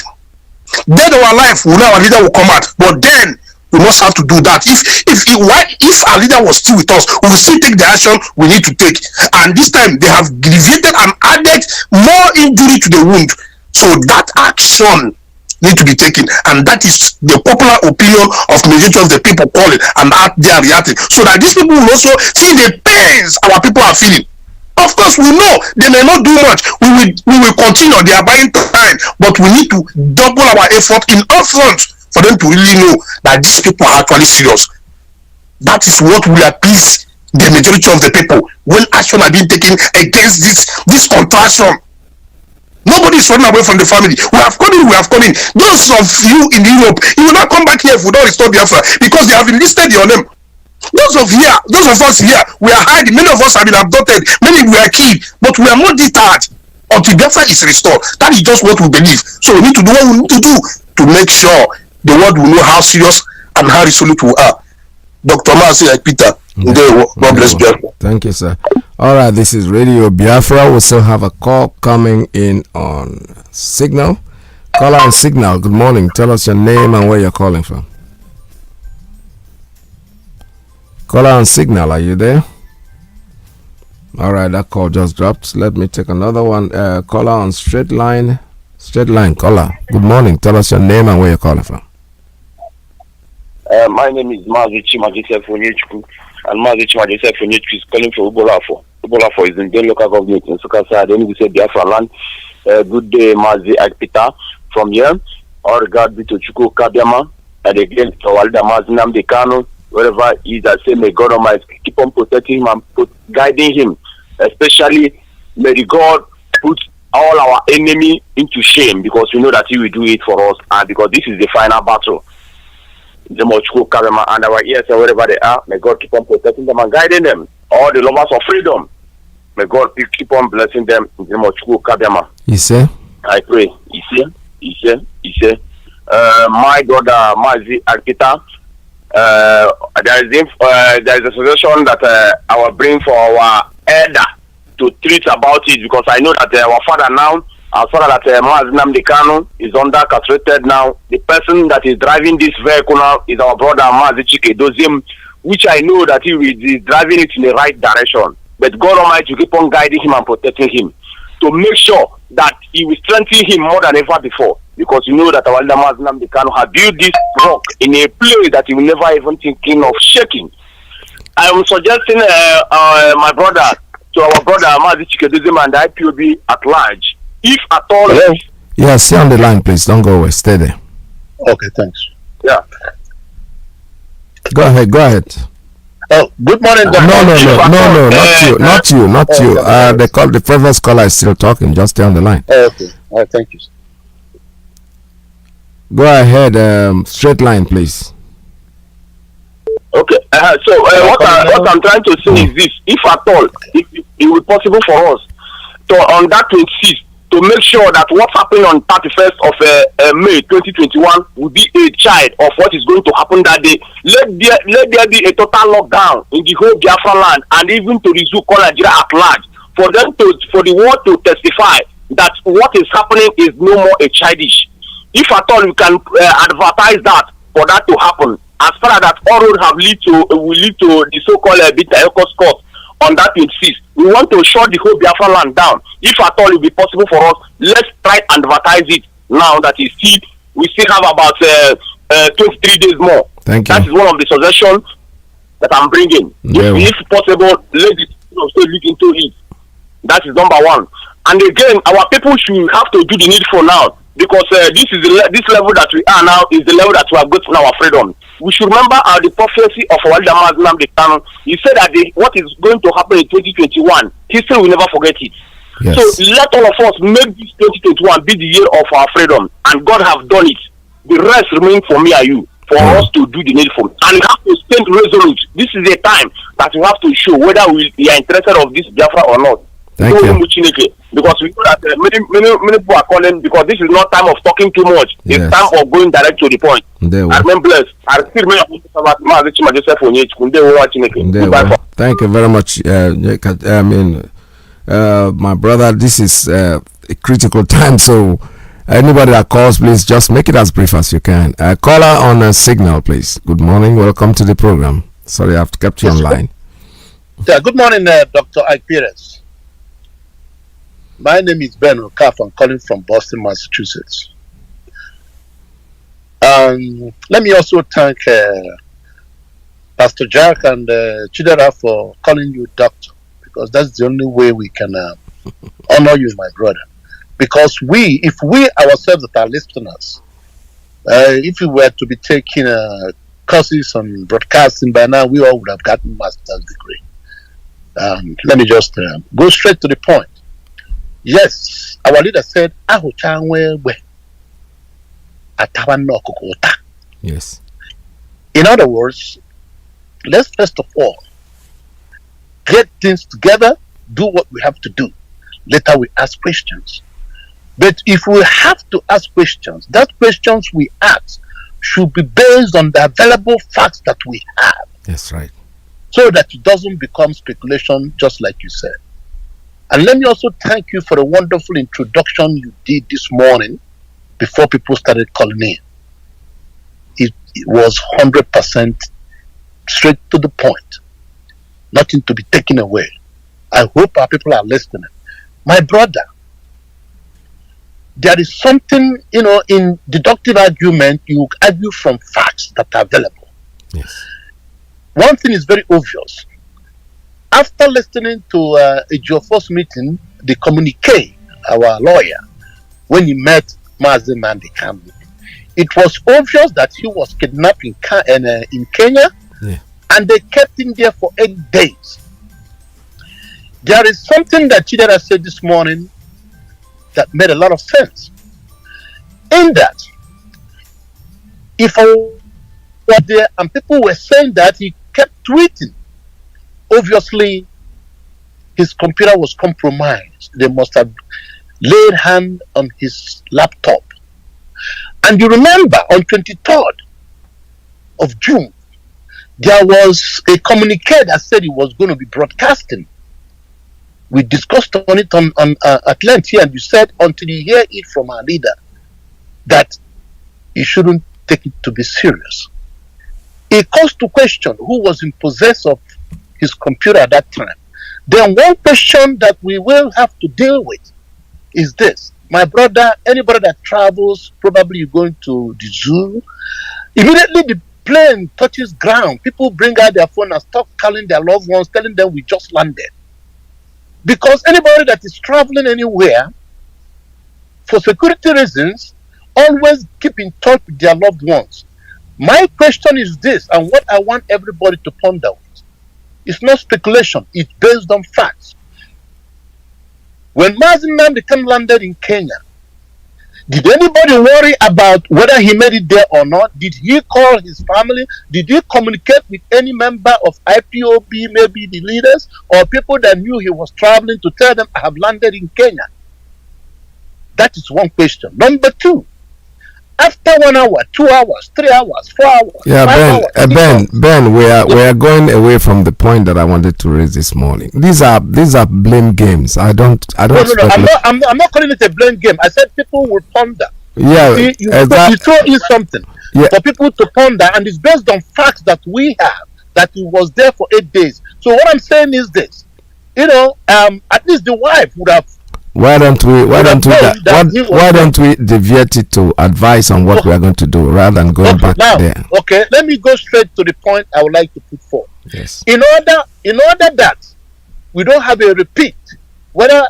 Dead or alive, we know our leader will come out. But then we must have to do that. If our leader was still with us, we will still take the action we need to take. And this time they have deviated and added more injury to the wound. So that action need to be taken, and that is the popular opinion of majority of the people calling and out there reacting. So that these people will also see the pains our people are feeling. Of course, we know they may not do much. We will continue. They are buying time, but we need to double our effort in upfront for them to really know that these people are actually serious. That is what will appease the majority of the people when action are being taken against this contraction. Nobody is running away from the family. We have come in. Those of you in Europe, you will not come back here if we don't restore Biafra, because they have enlisted your name. Those of us here, we are hiding. Many of us have been abducted. Many we are killed, but we are not deterred until Biafra is restored. That is just what we believe. So we need to do what we need to do to make sure the world will know how serious and how resolute we are. Dr. Mazi like Peter, God bless Biafra. Thank you, sir. All right, this is Radio Biafra. We still have a call coming in on Signal. Caller on Signal. Good morning. Tell us your name and where you're calling from. Caller on Signal, are you there? All right, that call just dropped. Let me take another one. Caller on straight line. Straight line, caller. Good morning. Tell us your name and where you're calling from. My name is Mazi Nnamdi, and Mazi Nnamdi is calling for Obilo. Obilo is in the local government in Sukasa. Then we say Biafra land. Good day, Mazi Peter. From here, all regard be to Chuko Kabiama, and again to Walda Mazi Nnamdi Kanu, wherever he is. I say, may God Almighty keep on protecting him and guiding him. Especially, may the God put all our enemy into shame, because we know that he will do it for us, and because this is the final battle. The Mochuko Kabema and our ears and wherever they are, may God keep on protecting them and guiding them. All the lovers of freedom, may God keep on blessing them in the Mochuko Kabema. You say? I pray. He said, my brother Mazi Akita, there is a suggestion that I will bring for our elder to treat about it, because I know that our father now, as far as Mazi Nnamdi Kanu is under castrated now, the person that is driving this vehicle now is our brother Mazi Dozim, which I know that he is driving it in the right direction. But God Almighty will keep on guiding him and protecting him to make sure that he will strengthen him more than ever before. Because you know that our elder Mazi Nnamdi Kanu has built this rock in a place that he will never even thinking of shaking. I am suggesting my brother to our brother Mazi Dozim and the IPOB at large. If at all. Hello? Yeah, stay on the line, please. Don't go away. Stay there. Okay, thanks. Yeah. Go ahead. Oh, good morning. No, not you. The previous caller is still talking. Just stay on the line. Okay. All right, thank you. Go ahead. Straight line, please. Okay. So what I'm trying to say is this: if at all, it will be possible for us to on that 26th to make sure that what's happening on 31st of May 2021 will be a child of what is going to happen that day. Let there be a total lockdown in the whole Biafra land, and even to the Zoo Nigeria at large, for the world to testify that what is happening is no more a childish. If at all we can advertise that for that to happen, as far as that all roads will lead to the so-called Bita Ecos Court on that 26th, we want to shut the whole Biafra land down. If at all it will be possible for us, let's try and advertise it now that we still have about 23 days more. Thank you. That is one of the suggestions that I'm bringing. If possible, let the state look into it. That is number one. And again, our people should have to do the needful now, because this level that we are now is the level that we have gotten our freedom. We should remember the prophecy of our leader Mazi Nnamdi Kanu. He said that what is going to happen in 2021, history will never forget it. Yes. So let all of us make this 2021 be the year of our freedom, and God have done it. The rest remains for me and you, for us to do the needful. And we have to stay resolute. This is a time that we have to show whether we are interested of this Biafra or not. Thank you. Because we know that many people are calling, because this is not time of talking too much. It's time of going direct to the point. I remain blessed. I still remain Thank you very much. My brother, this is a critical time, so anybody that calls, please just make it as brief as you can. Caller on a signal, please. Good morning. Welcome to the program. Sorry, I've kept you online. Yeah, good morning, Dr. Iyke. My name is Ben Okaf. I'm calling from Boston, Massachusetts. Let me also thank Pastor Jack and Chidera for calling you doctor, because that's the only way we can honor you, my brother. Because if we ourselves that are listeners, if we were to be taking courses on broadcasting by now, we all would have gotten master's degree. Let me just go straight to the point. Yes, our leader said, yes. In other words, let's first of all get things together, do what we have to do. Later we ask questions. But if we have to ask questions, that questions we ask should be based on the available facts that we have. That's right. So that it doesn't become speculation, just like you said. And let me also thank you for the wonderful introduction you did this morning before people started calling in. It was 100% straight to the point. Nothing to be taken away. I hope our people are listening. My brother, there is something, in deductive argument, you argue from facts that are available. Yes. One thing is very obvious. After listening to a Geoforce meeting, the communique, our lawyer, when he met Mazi Nnamdi Kanu, it was obvious that he was kidnapped in Kenya, and they kept him there for 8 days. There is something that Chidera said this morning that made a lot of sense. In that, if I were there and people were saying that he kept tweeting, obviously his computer was compromised. They must have laid hand on his laptop. And you remember on 23rd of June, there was a communique that said it was going to be broadcasting. We discussed on it at length here, and you said until you hear it from our leader that you shouldn't take it to be serious. It calls to question who was in possession of his computer at that time. Then one question that we will have to deal with is this. My brother, anybody that travels, probably you're going to the zoo, immediately the plane touches ground, people bring out their phone and start calling their loved ones, telling them we just landed. Because anybody that is traveling anywhere, for security reasons, always keep in touch with their loved ones. My question is this, and what I want everybody to ponder with. It's not speculation, it's based on facts. When Mazi Nnamdi Kanu landed in Kenya, did anybody worry about whether he made it there or not? Did he call his family? Did he communicate with any member of IPOB, maybe the leaders, or people that knew he was traveling to tell them, I have landed in Kenya? That is one question. Number two, after 1 hour, 2 hours, 3 hours, 4 hours, yeah, 5 hours, Ben, we are going away from the point that I wanted to raise this morning. These are blame games. I don't. No. I'm not calling it a blame game. I said people will ponder. Yeah, you throw in something for people to ponder, and it's based on facts that we have, that he was there for 8 days. So what I'm saying is this, at least the wife would have. Why don't we deviate it to advice on what we are going to do rather than going back there? Okay, let me go straight to the point I would like to put forth. Yes. In order that we don't have a repeat, whether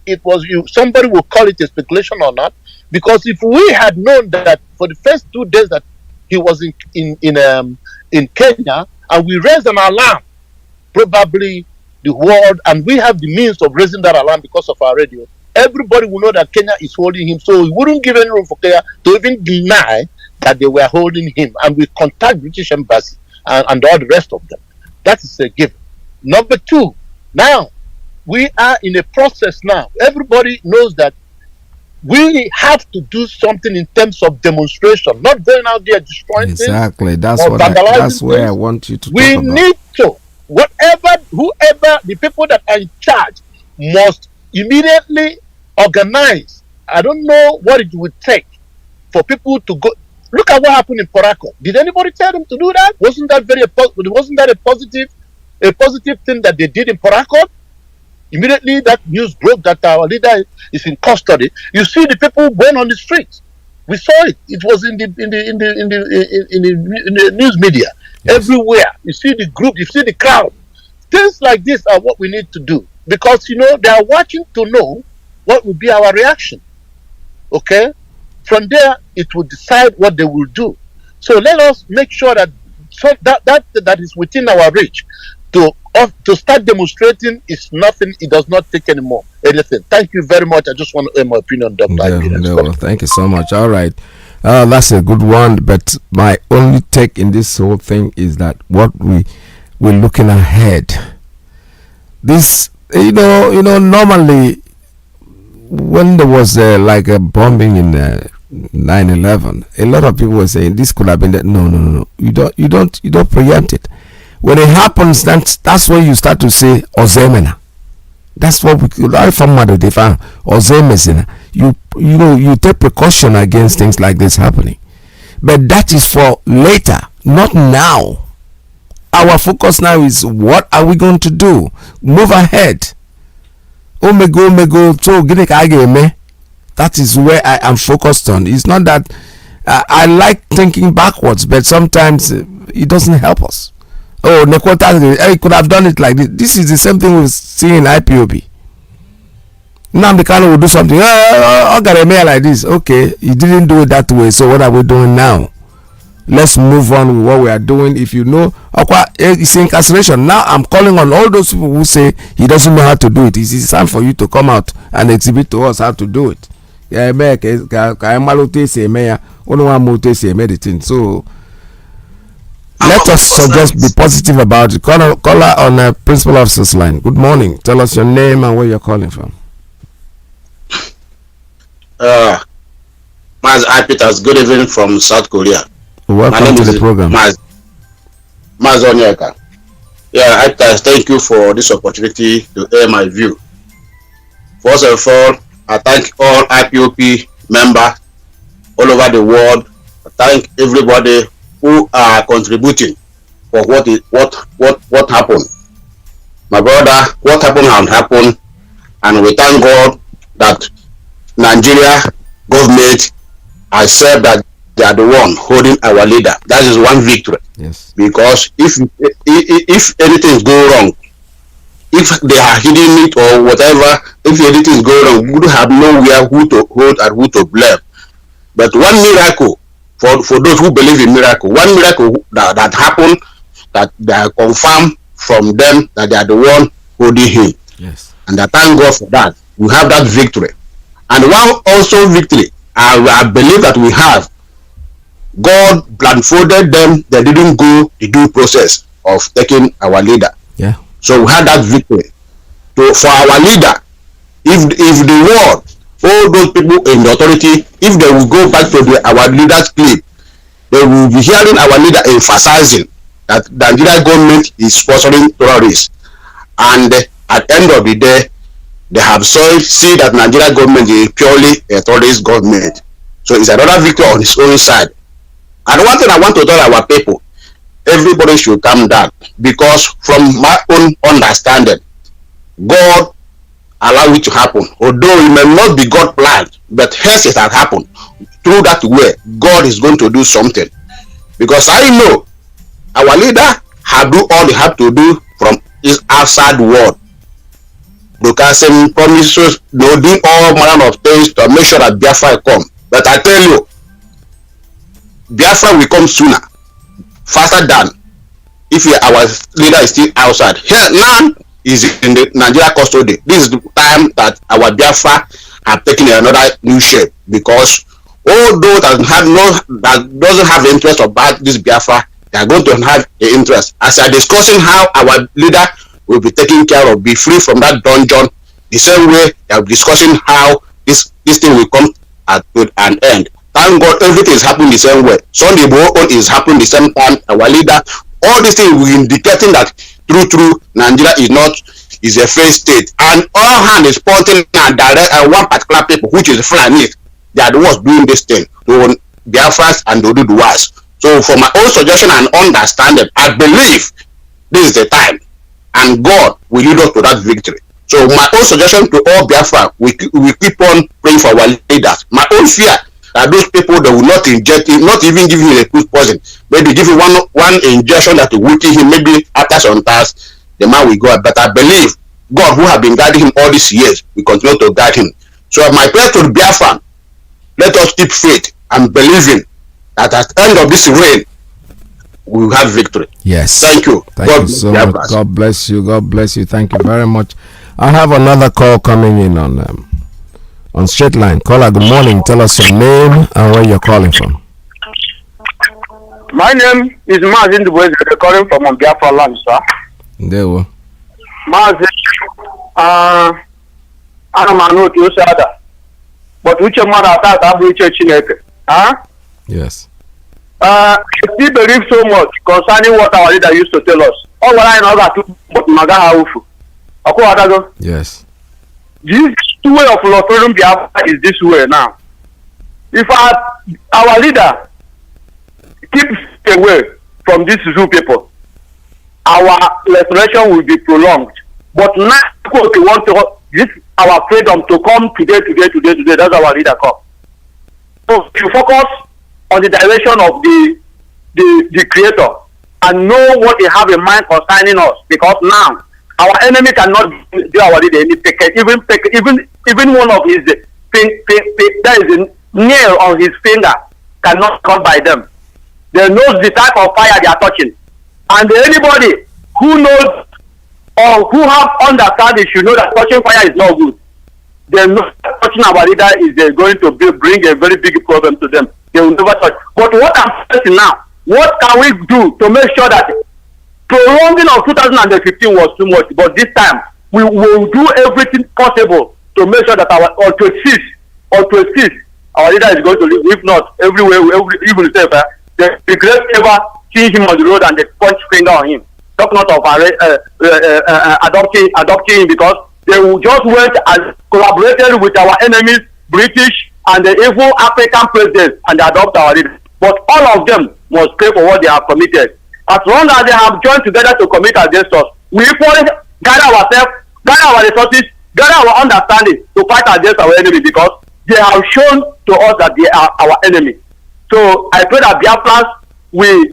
it was somebody will call it a speculation or not, because if we had known that for the first 2 days that he was in Kenya, and we raised an alarm, probably the world, and we have the means of raising that alarm because of our radio, everybody will know that Kenya is holding him. So we wouldn't give any room for Kenya to even deny that they were holding him, and we contact British Embassy and all the rest of them. That is a given. Number two, now we are in a process now. Everybody knows that we have to do something in terms of demonstration, not going out there destroying things. Exactly. That's where I want you to we talk about. Need to. Whoever the people that are in charge must immediately organize. I don't know what it would take for people to go. Look at what happened in Porako. Did anybody tell them to do that? Wasn't that a positive thing that they did in Porako? Immediately that news broke that our leader is in custody. You see the people going on the streets. We saw it. It was in the news media. Yes. Everywhere. You see the group, you see the crowd. Things like this are what we need to do. Because, they are watching to know what will be our reaction. Okay? From there, it will decide what they will do. So let us make sure that that is within our reach. To start demonstrating is nothing. It does not take anything. Thank you very much. I just want to air my opinion on that. Thank you so much. All right. That's a good one, but my only take in this whole thing is that what we're looking ahead. This, normally when there was like a bombing in 9/11, a lot of people were saying this could have been that. No. You don't preempt it. When it happens, that's when you start to say Ozemena. That's what we could from Ozemena. You take precaution against things like this happening, but that is for later, not now. Our focus now is what are we going to do? Move ahead. Omego. So that is where I am focused on. It's not that I like thinking backwards, but sometimes it doesn't help us. Oh, I could have done it like this. This is the same thing we see in IPOB. Nnamdi Kanu will do something. I got a mail like this. Okay, you didn't do it that way. So what are we doing now? Let's move on with what we are doing. If you know, it's incarceration. Now I'm calling on all those people who say he doesn't know how to do it. It's time for you to come out and exhibit to us how to do it. So let us just be positive about it. Caller on the principal officer's line. Good morning. Tell us your name and where you're calling from. Mazi Nnamdi, good evening from South Korea. Welcome to the program. Mazi Nnamdi. Yeah, thank you for this opportunity to air my view. First of all, I thank all IPOP members all over the world. I thank everybody who are contributing for what happened. My brother, what happened, and we thank God that Nigeria government accept that they are the one holding our leader. That is one victory. Yes. Because if anything go wrong, if they are hiding it or whatever, if anything go wrong, we would have nowhere who to hold and who to blame. But one miracle for those who believe in miracle, one miracle that happened, that they are confirmed from them that they are the one holding him. Yes. And I thank God for that. We have that victory. And one also victory I believe that we have, God blindfolded them. They didn't go the due process of taking our leader. Yeah. So we had that victory. So for our leader, if the world all those people in the authority, if they will go back to our leaders' clip, they will be hearing our leader emphasizing that the Nigerian government is sponsoring terrorists. And at the end of the day, they have see that Nigerian government is purely a terrorist government. So it's another victory on its own side. And one thing I want to tell our people, everybody should calm down, because from my own understanding, God allow it to happen. Although it may not be God planned, but hence it has happened. Through that way, God is going to do something. Because I know our leader have do all they have to do from his outside world. Because he promises doing all manner of things to make sure that Biafra come. But I tell you, Biafra will come sooner, faster than if our leader is still outside. Here now is in the Nigeria custody. This is the time that our Biafra have taken another new shape, because all those that doesn't have interest about this Biafra, they are going to have an interest. As I discussing how our leader will be taken care of, be free from that dungeon, the same way they are discussing how this thing will come at an end. Thank God everything is happening the same way. Sunday is happening the same time. Our leader, all these things will indicating that true Nigeria is a failed state, and all hand is pointing and direct at one particular people, which is Fulani. They are the ones doing this thing to Biafras and to do the worst. So for my own suggestion and understanding, I believe this is the time, and God will lead us to that victory. So my own suggestion to all Biafra, we keep on praying for our leaders. My own fear that those people that will not inject him, not even give him a quick poison, maybe give him one injection that will weaken him, maybe after some time the man will go. But I believe God, who have been guiding him all these years, will continue to guide him. So my prayer to Biafra, let us keep faith and believing that at the end of this reign we will have victory. Yes. Thank you. Thank you so much. God bless you. God bless you. Thank you very much. I have another call coming in on straight line. Caller, good morning. Tell us your name and where you're calling from. My name is Mazi Nnamdi Kanu, calling from Biafra land, sir. There we go. Mazi, I'm not you said that. But Uchenna attack Chineke. Yes. I still believe so much concerning what our leader used to tell us. All what I know that but Magaha Ufu. Yes. This way of referring Biafra is this way now. If our leader keeps away from these two people, our restoration will be prolonged. But now we want to our freedom to come today. That's our leader come. So to focus on the direction of the creator and know what they have in mind concerning us, because now our enemy cannot do our leader any even one of his there is a nail on his finger cannot come by them. They know the type of fire they are touching, and anybody who knows or who have understanding should know that touching fire is not good. They know that touching our leader is going to bring a very big problem to them. They will never touch. But what I'm saying now, what can we do to make sure that prolonging of 2015 was too much, but this time we will do everything possible to make sure that or to assist our leader is going to live. If not, everywhere, even if the regret ever seeing him on the road and they punch finger on him. Talk not of adopting him, because they will just went and collaborated with our enemies, British and the evil African presidents, and they adopt our leader. But all of them must pay for what they have committed. As long as they have joined together to commit against us, we equally gather ourselves, gather our resources, gather our understanding to fight against our enemy, because they have shown to us that they are our enemy. So I pray that Biafrans will,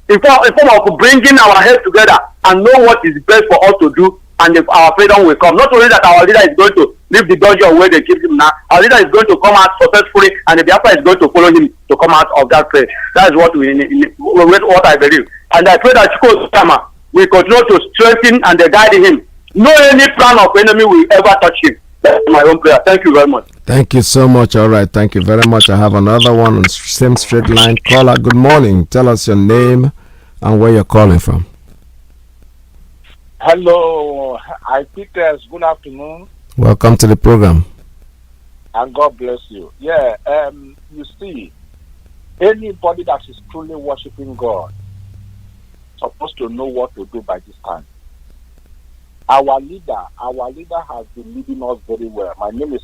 in form of bringing our heads together and know what is best for us to do, and our freedom will come. Not only that our leader is going to leave the dungeon where they keep him now, our leader is going to come out successfully, and the Biafra is going to follow him to come out of that place. That is what what I believe. And I pray that Chukwu Sama will continue to strengthen and guide him. No any plan of enemy will ever touch him. That's my own prayer. Thank you very much. Thank you so much. All right. Thank you very much. I have another one on the same straight line. Caller, good morning. Tell us your name and where you're calling from. Hello, I Peters. Good afternoon. Welcome to the program. And God bless you. Yeah, you see, anybody that is truly worshiping God supposed to know what to do by this time. Our leader has been leading us very well. My name is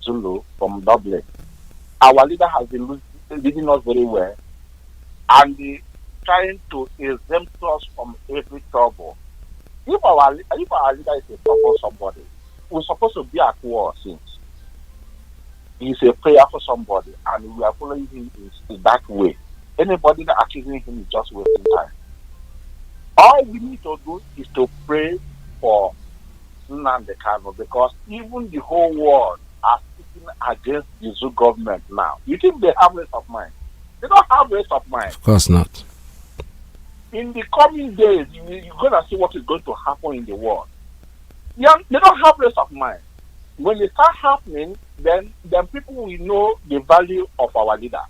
Zulu from Dublin. Our leader has been leading us very well, and trying to exempt us from every trouble. If our leader is a trouble somebody, we're supposed to be at war since. He's a prayer for somebody, and we are following him in that way. Anybody that accusing him is just wasting time. All we need to do is to pray for Nnamdi Kanu, because even the whole world are speaking against the Zoo government now. You think they have rest of mind? They don't have rest of mind. Of course not. In the coming days, you're going to see what is going to happen in the world. Yeah, they don't have rest of mind. When it start happening, then people will know the value of our leader.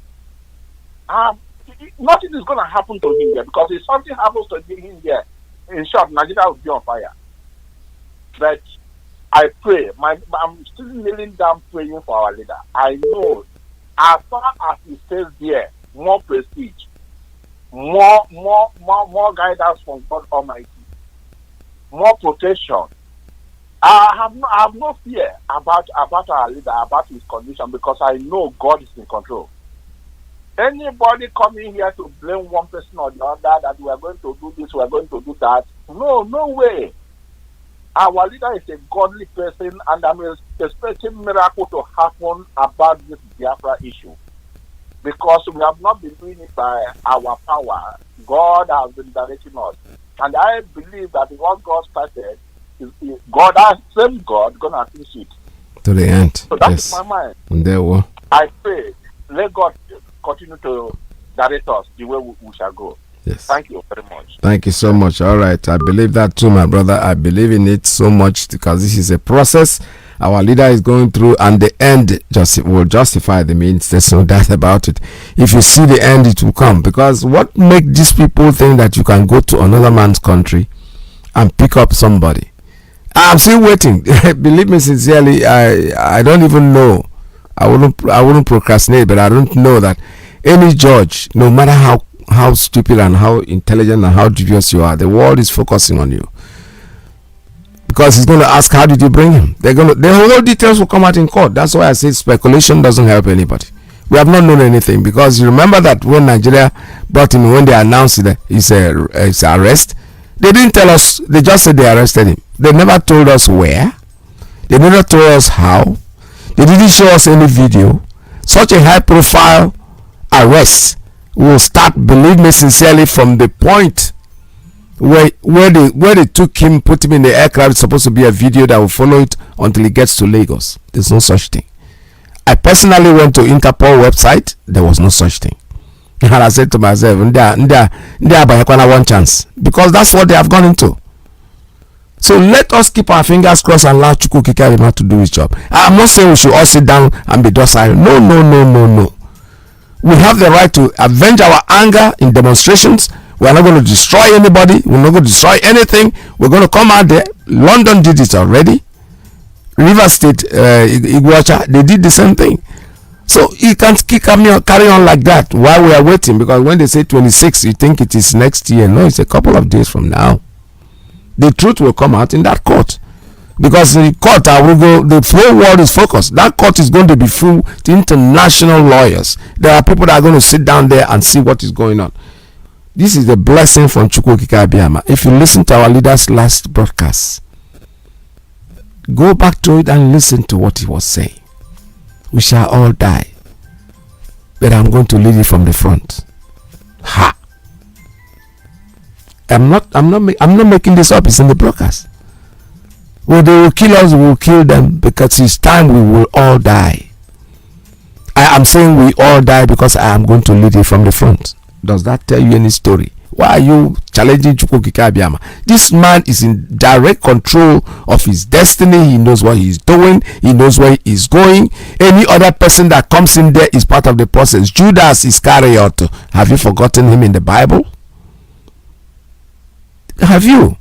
Nothing is going to happen to him there, because if something happens to him there, in short, Nigeria will be on fire. But I pray, I'm still kneeling down praying for our leader. I know, as far as he stays there, more prestige, more guidance from God Almighty, more protection. I have no fear about our leader, about his condition, because I know God is in control. Anybody coming here to blame one person or the other that we are going to do this, we are going to do that, no way. Our leader is a godly person, and I'm expecting miracle to happen about this Biafra issue, because we have not been doing it by our power. God has been directing us, and I believe that what God started, God, that same God, gonna finish it to the end. So that's my mind. And there we I pray, let God continue to direct us the way we shall go. Yes. Thank you very much. Thank you so much. All right. I believe that too, my brother. I believe in it so much, because this is a process our leader is going through, and the end will justify the means. There's no doubt about it. If you see the end, it will come. Because what makes these people think that you can go to another man's country and pick up somebody? I'm still waiting. Believe me sincerely, I don't even know. I wouldn't procrastinate, but I don't know that any judge, no matter how stupid and how intelligent and how dubious you are, the world is focusing on you, because he's going to ask, how did you bring him? The whole details will come out in court. That's why I say speculation doesn't help anybody. We have not known anything, because you remember that when Nigeria brought him, when they announced his arrest, they didn't tell us. They just said they arrested him. They never told us where. They never told us how. They didn't show us any video. Such a high profile arrest will start, believe me sincerely, from the point where they took him, put him in the aircraft. It's supposed to be a video that will follow it until he gets to Lagos. There's no such thing. I personally went to Interpol website. There was no such thing. And I said to myself, one chance, because that's what they have gone into. So let us keep our fingers crossed and allow Chukwu Kikarima to do his job. I'm not saying we should all sit down and be docile. No. We have the right to avenge our anger in demonstrations. We are not going to destroy anybody. We're not going to destroy anything. We're going to come out there. London did it already. River State, Iguacha, they did the same thing. So you can't carry on like that while we are waiting, because when they say 26, you think it is next year. No, it's a couple of days from now. The truth will come out in that court, because the court the whole world is focused. That court is going to be full to international lawyers. There are people that are going to sit down there and see what is going on. This is a blessing from Chukwu Kikarima. If you listen to our leader's last broadcast, go back to it and listen to what he was saying. We shall all die, but I'm going to lead it from the front. Ha! I'm not making this up. It's in the broadcast. Well, they will kill us, we will kill them, because it's time we will all die. I am saying we all die because I am going to lead it from the front. Does that tell you any story? Why are you challenging Chukwu Kikarima? This man is in direct control of his destiny. He knows what he's doing. He knows where he's going. Any other person that comes in there is part of the process. Judas Iscariot, have you forgotten him in the Bible? Have you?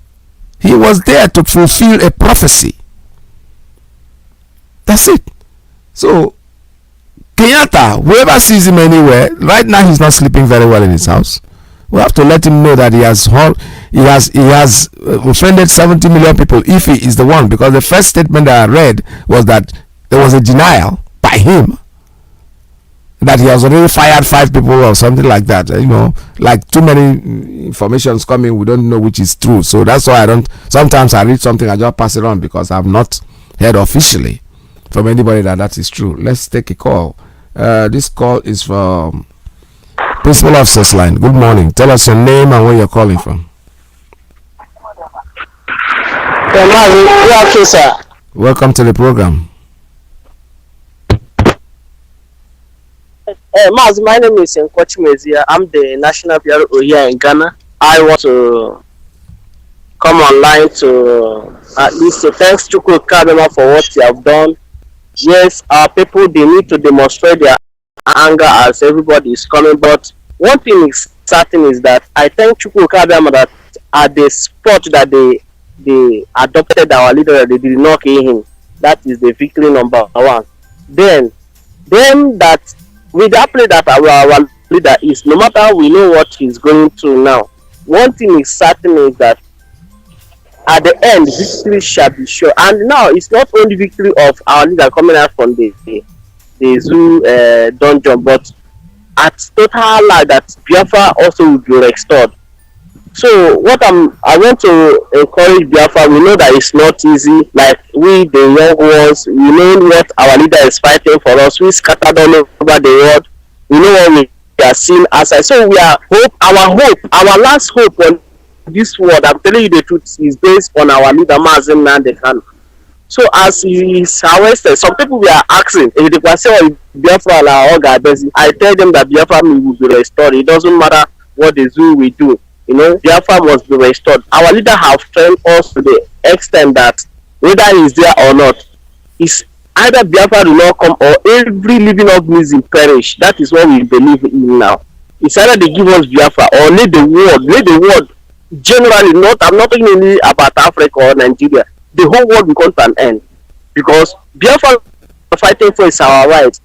He was there to fulfill a prophecy. That's it. So Kenyatta, whoever sees him anywhere, right now he's not sleeping very well in his house. We have to let him know that he has offended 70 million people if he is the one, because the first statement that I read was that there was a denial by him that he has already fired 5 people or something like that. Like too many informations coming, we don't know which is true. So that's why sometimes I read something, I just pass it on, because I've not heard officially from anybody that is true. Let's take a call. This call is from Principal Officers Line. Good morning. Tell us your name and where you're calling from. Okay, sir. Welcome to the program. Mazi, my name is Uchenna. I'm the National PRO here in Ghana. I want to come online to at least to thank Chukwu Kabema for what you have done. Yes, our people, they need to demonstrate their anger as everybody is coming, but one thing is certain is that I thank Chukwu Kabema that at the spot that they adopted our leader, that they did not kill him. That is the victory number 1. Then that with that play that our leader is, no matter we know what he's going through now, one thing is certain is that at the end victory shall be sure. And now it's not only victory of our leader coming out from the zoo dungeon, but at total life that Biafra also will be restored. So what I want to encourage Biafra, we know that it's not easy. Like we, the young ones, we know what our leader is fighting for us. We scattered all over the world. We know what we are seeing outside. So our last hope on this world, I'm telling you the truth, is based on our leader Mazi Nnamdi Kanu. So as he is arrested, some people were asking if they can say Biafra I tell them that Biafra will be restored. It doesn't matter what the zoo will do. Biafra must be restored. Our leader have trained us to the extent that whether he is there or not, it's either Biafra will not come or every living organism perish. That is what we believe in now. It's either they give us Biafra or let the world generally, I'm not talking only about Africa or Nigeria, the whole world will come to an end, because Biafra fighting for is our right.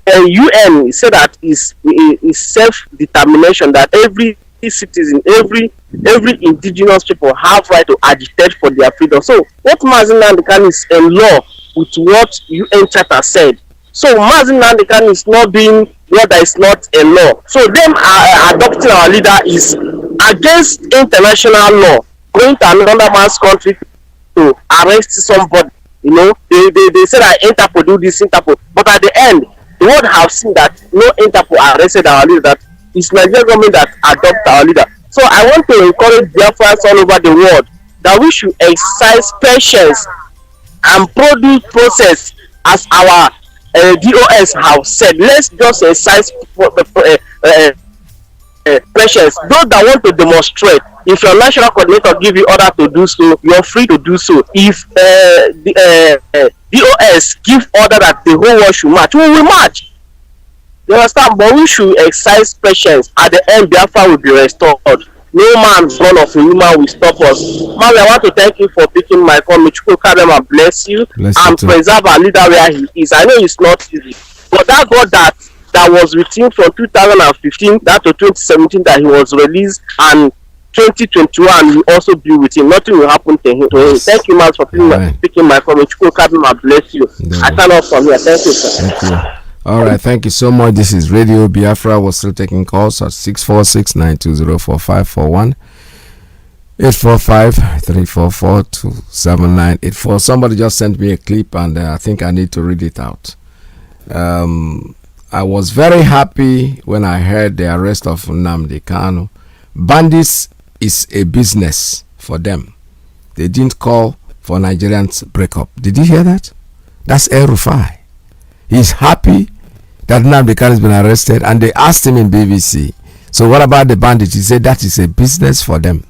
UN said that is self-determination, that every citizen, every indigenous people have right to agitate for their freedom. So what Mazi Nnamdi Kanu is in law with what UN Charter said. So Mazi Nnamdi Kanu is not doing what that is not a law. So them adopting our leader is against international law, going to another man's country to arrest somebody. They say that Interpol do this, Interpol, but at the end the world have seen that no Interpol arrested our leader, that it's Nigerian government that adopt our leader. So I want to encourage Biafrans all over the world that we should exercise patience and produce process as our DOS have said. Let's just exercise patience. Those that want to demonstrate, if your national coordinator give you order to do so, you're free to do so. If the DOS give order that the whole world should march, we will march. You understand? But we should exercise patience. At the end, Biafra will be restored. No man's born of a human will stop us. Man, I want to thank you for picking my call. Chukwu Kabema bless you and preserve our leader where he is. I know it's not easy, but that God that was with him from 2015 that to 2017 that he was released, and 2021 will also be with him. Nothing will happen to him. Yes. Thank you, man, for picking my call. Chukwu Kabema bless you. Yeah. I turn off from here. Thank you, sir. Thank you. All right, thank you so much. This is Radio Biafra. We're still taking calls at 646-920-4541, 845-344-27984. Somebody just sent me a clip, and I think I need to read it out. I was very happy when I heard the arrest of Nnamdi Kanu. Bandits is a business for them. They didn't call for Nigerians breakup. Did you hear that? That's El Rufai. He's happy that Nnamdi Kanu has been arrested, and they asked him in BBC, so what about the bandits? He said that is a business for them.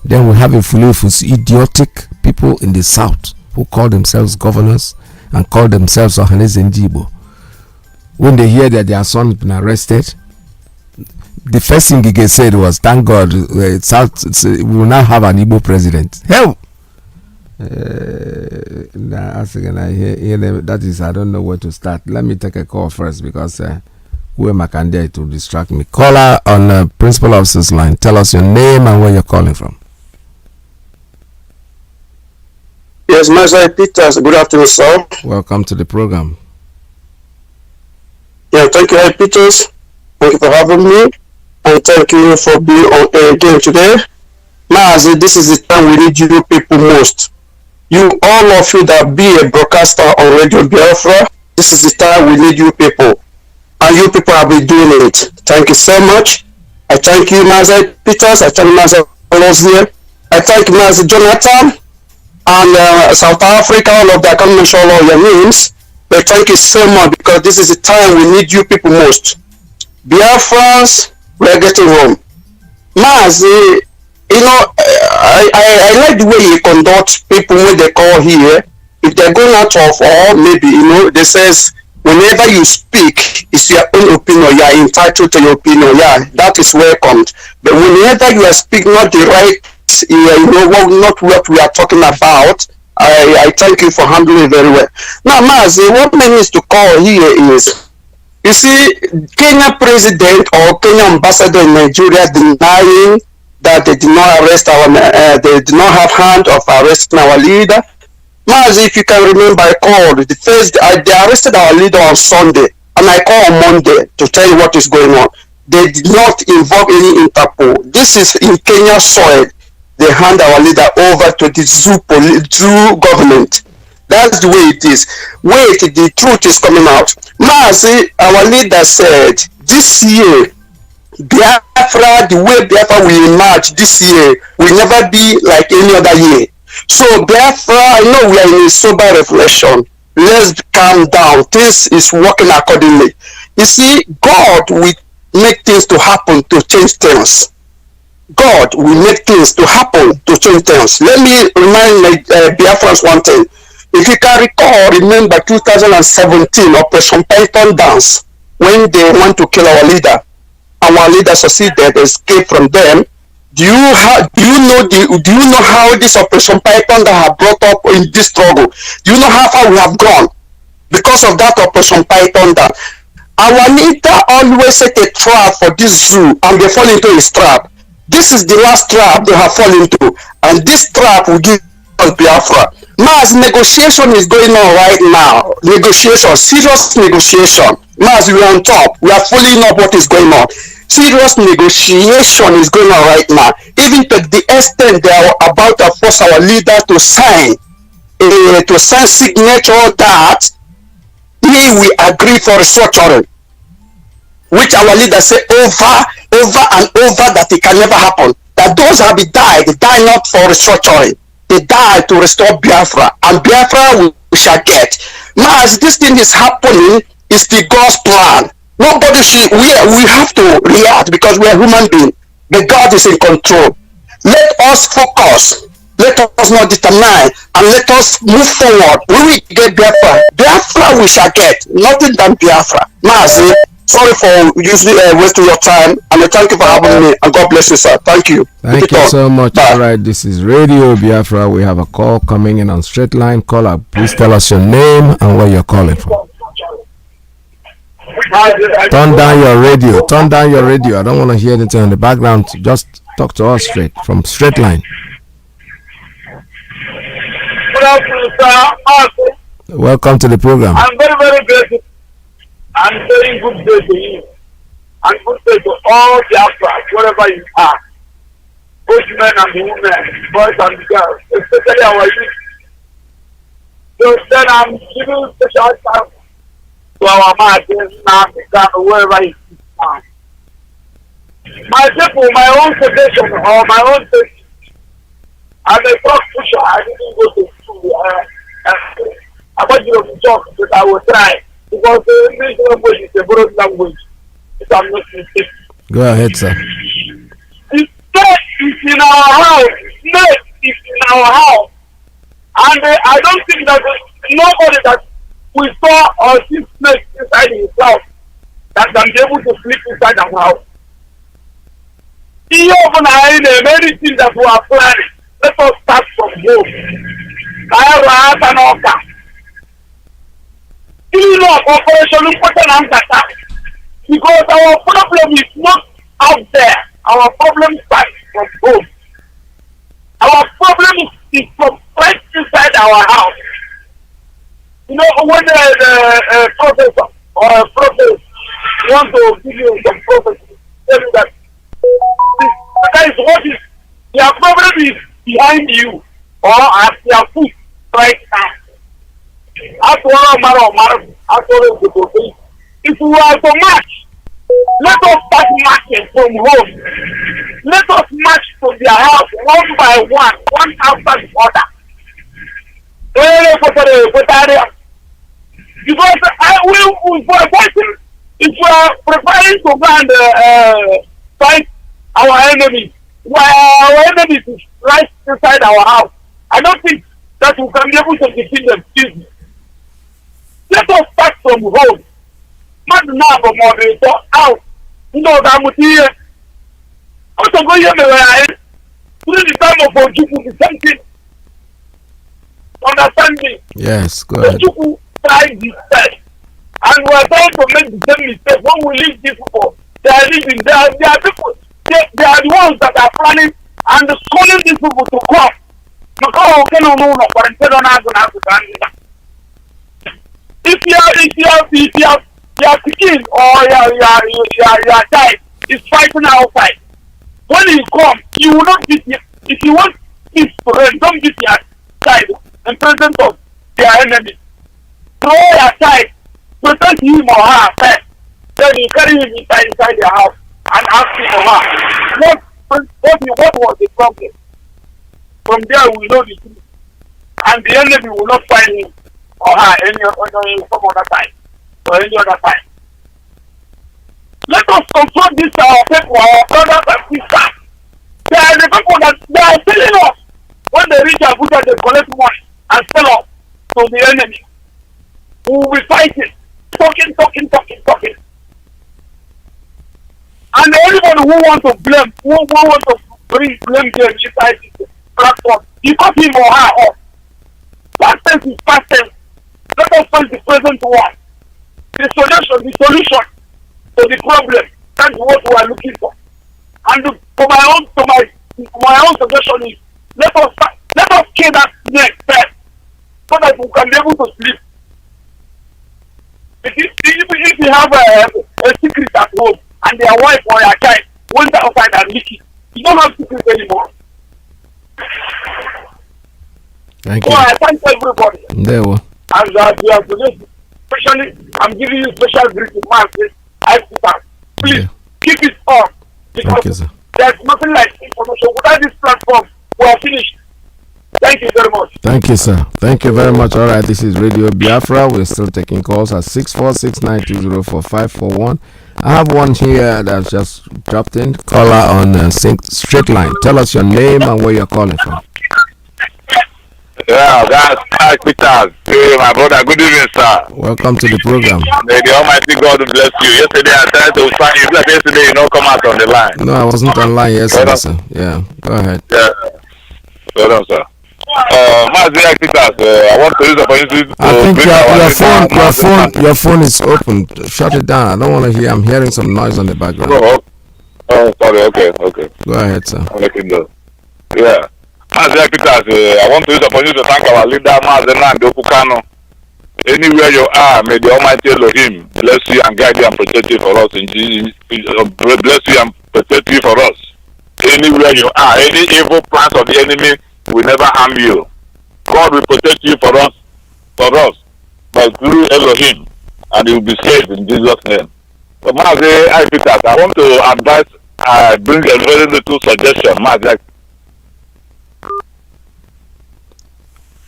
Then we have a full of idiotic people in the south who call themselves governors and call themselves Ohaneze Ndigbo. When they hear that their son has been arrested, the first thing Iyke said was, thank God, we will now have an Igbo president. Hell, That is, I don't know where to start. Let me take a call first because who am I candidate to distract me? Caller on Principal Officer's line. Tell us your name and where you're calling from. Yes, Mazi Peters. Good afternoon, sir. Welcome to the program. Yeah, thank you, Peters. Thank you for having me, and thank you for being on air again today. Mazi, this is the time we need you people most. You, all of you that be a broadcaster on Radio Biafra, this is the time we need you people. And you people have been doing it. Thank you so much. I thank you, Mazi Peters. I thank Mazi here. I thank Mazi Jonathan and South Africa, all of that. I can't mention all your names. But thank you so much because this is the time we need you people most. Biafrans, we are getting home. Mazi, you know, I like the way you conduct people when they call here. If they're going out of or maybe, you know, they says whenever you speak, it's your own opinion. You are entitled to your opinion. Yeah, that is welcomed. But whenever you are speaking not the right, you know, not what we are talking about, I thank you for handling it very well. Now, Mazi, what I need to call here is, you see, Kenya president or Kenya ambassador in Nigeria denying that they did not arrest they did not have hand of arresting our leader. Mazi, if you can remember, I called the first. They arrested our leader on Sunday, and I called on Monday to tell you what is going on. They did not involve any Interpol. This is in Kenya soil. They hand our leader over to the zoo government. That's the way it is. Wait, the truth is coming out. Mazi, our leader said this year, Biafra, the way Biafra will emerge this year will never be like any other year. So Biafra, I know we are in a sober reflection. Let's calm down. Things is working accordingly. You see, God will make things to happen to change things. God will make things to happen to change things. Let me remind Biafrans one thing. If you can recall, remember 2017 Operation Python dance when they want to kill our leader. Our leader succeeded, escaped from them. Do you know how this Operation Python that have brought up in this struggle? Do you know how far we have gone because of that Operation Python dance? Our leader always set a trap for this zoo, and they fall into his trap. This is the last trap they have fallen into, and this trap will give us Biafra. Mass negotiation is going on right now. Negotiation, serious negotiation. Mass, we are on top. We are following up what is going on. Serious negotiation is going on right now. Even to the extent they are about to force our leader to sign signature that he will agree for restructuring, which our leader say over and over that it can never happen. That those have died, they die not for restructuring. They die to restore Biafra, and Biafra we shall get. Now, as this thing is happening, it's the God's plan. Nobody should. We have to react because we are human beings. But God is in control. Let us focus. Let us not determine, and let us move forward. We will get Biafra. Biafra we shall get. Nothing than Biafra. Mazi, sorry for wasting your time, and thank you for having me, and God bless you, sir. Thank you. Thank you so much. Bye. All right, this is Radio Biafra. We have a call coming in on straight line. Caller, please tell us your name and where you're calling from. Turn down your radio. Turn down your radio. I don't want to hear anything in the background. Just talk to us straight from straight line. Good afternoon, sir. Welcome to the program. I'm very, very grateful. I'm saying good day to you, and good day to all Biafra, wherever you are, both men and women, boys and girls, especially our youth. So then I'm giving special thanks to our Mazi Nnamdi Kanu, wherever he is now. My people, my own suggestion or my own safety, I'm a talk pusher. I didn't go to school. I want you to talk, but I will try. Because the English language is a broad language. If I'm not mistaken. Go ahead, sir. The snake is in our house. Snake is in our house. And I don't think that nobody that we saw or see snake inside his house that can be able to sleep inside our house. Even anything that we are planning, let us start from home. Operation because our problem is not out there. Our problem starts from home. Our problem is from right inside our house. You know, when the professor or a prophet want to give you some prophecy, tell you that that is what is your problem is behind you or at your foot right now. If we are to march, let us start marching from home. Let us march to their house one by one after the other. Because if we are preparing to go and fight our enemies, while our enemies is right inside our house, I don't think that we can be able to defeat them easily. Let us start from home. Not now, but moderator out. You know that I'm here. Also, go here, during the time of Ojuku, the same thing. Understand me? Yes, go ahead. Ojuku tried his best. And we are trying to make the same mistake when we leave these people. They are living. They are people. They are the ones that are planning and calling these people to come. If your kid or your child is fighting outside, when you come, you will not beat him. If you want peace to reign, don't beat your child in presence of their enemy. Throw your child, protect him or her first. Then you carry him inside your house and ask him or her, what was the problem? From there we know the truth. And the enemy will not find him or her some other time or any other time. Let us confront this our people, our brothers and sisters. They are the people that they are telling us when they reach Abuja, they collect money and sell us to the enemy. We will be fighting, talking. And anybody who wants to blame, who wants to bring blame them inside this platform, you cut him or her off. Past tense is past tense. Let us find the present one. The solution to the problem. That's what we are looking for. And for my own suggestion is let us kill that snake first so that we can be able to sleep. If you have a secret at home and their wife or your child went outside and leak it, you don't have secrets anymore. Thank you. So I thank everybody. There we and you are donating. Especially, I'm giving you special greeting, please keep it on because there's nothing like information. Without this platform, we are finished. Thank you very much. Thank you, sir. Thank you very much. All right, this is Radio Biafra. We're still taking calls at 646-920-4541. I have one here that just dropped in. Caller on straight line. Tell us your name and where you're calling from. Yeah, that's Peter. Hey, my brother, good evening, sir. Welcome to the program. May the Almighty God bless you. Yesterday I tried to find you, but yesterday you don't come out on the line. No, I wasn't online yesterday, sir. Yeah, go ahead. Yeah, well done, sir. Mazi Nnamdi, I want to use the opportunity to I think your phone is open. Shut it down. I don't want to hear. I'm hearing some noise on the background. Oh, sorry. Okay. Go ahead, sir. I'll let him know. Yeah. Mazi Nnamdi, I want to use the opportunity to thank our leader, Mazi Nnamdi Kanu. Anywhere you are, may the Almighty Elohim bless you and guide you and protect you for us. Bless you and protect you for us. Anywhere you are, any evil plans of the enemy will never harm you. God will protect you for us, but through Elohim, and you will be saved in Jesus' name. So, Mazi, I want to advise, bring a very little suggestion, Mazi.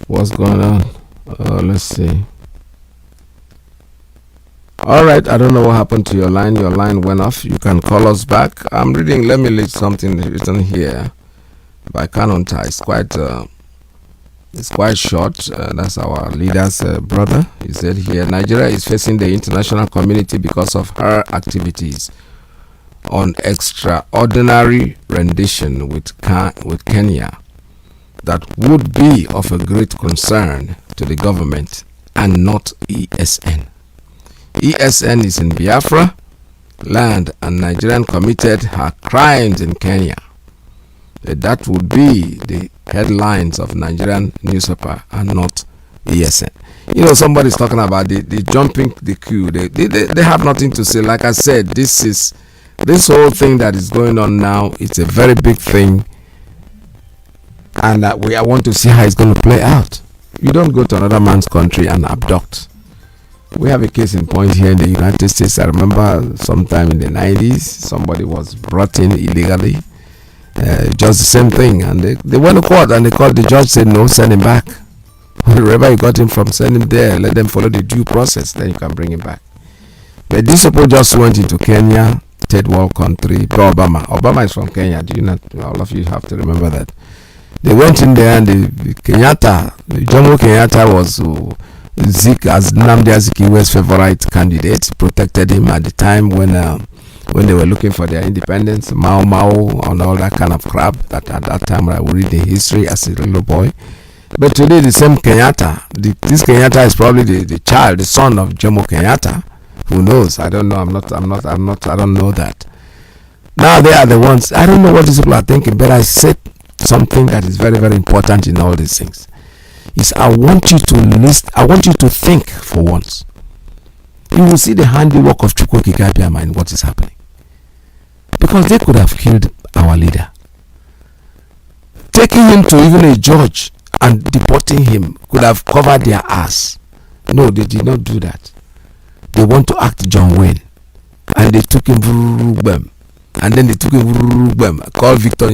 What's going on? Let's see. All right, I don't know what happened to your line. Your line went off. You can call us back. I'm reading. Let me read something written here by Canon. It's quite short. That's our leader's brother. He said here, Nigeria is facing the international community because of her activities on extraordinary rendition with Kenya. that would be of a great concern to the government and not ESN. ESN is in Biafra land and Nigerian committed her crimes in Kenya. That would be the headlines of Nigerian newspaper and not ESN. You know, somebody's talking about the jumping the queue. They have nothing to say. Like I said, this whole thing that is going on now, it's a very big thing, and I want to see how it's going to play out. You don't go to another man's country and abduct. We have a case in point here in the United States. I remember sometime in the 90s, somebody was brought in illegally. Just the same thing, and they went to court, and the judge said no, send him back. Wherever you got him from, send him there. Let them follow the due process, then you can bring him back. But these people just went into Kenya, third world country. Obama is from Kenya. Do you not? All of you have to remember that. They went in there, and the Jomo Kenyatta was Nnamdi Azikiwe's favorite candidate, protected him at the time when they were looking for their independence, Mao and all that kind of crap. That at that time I would read the history as a little boy. But today the same Kenyatta, this Kenyatta is probably the son of Jomo Kenyatta. Who knows? I don't know. I don't know that. Now they are the ones. I don't know what these people are thinking, but I said something that is very, very important in all these things. Is I want you to list. I want you to think for once. You will see the handiwork of Chukwu Kikabiama in what is happening. Because they could have killed our leader. Taking him to even a judge and deporting him could have covered their ass. No, they did not do that. They want to act John Wayne. And they took him, and then they took him, called Victor,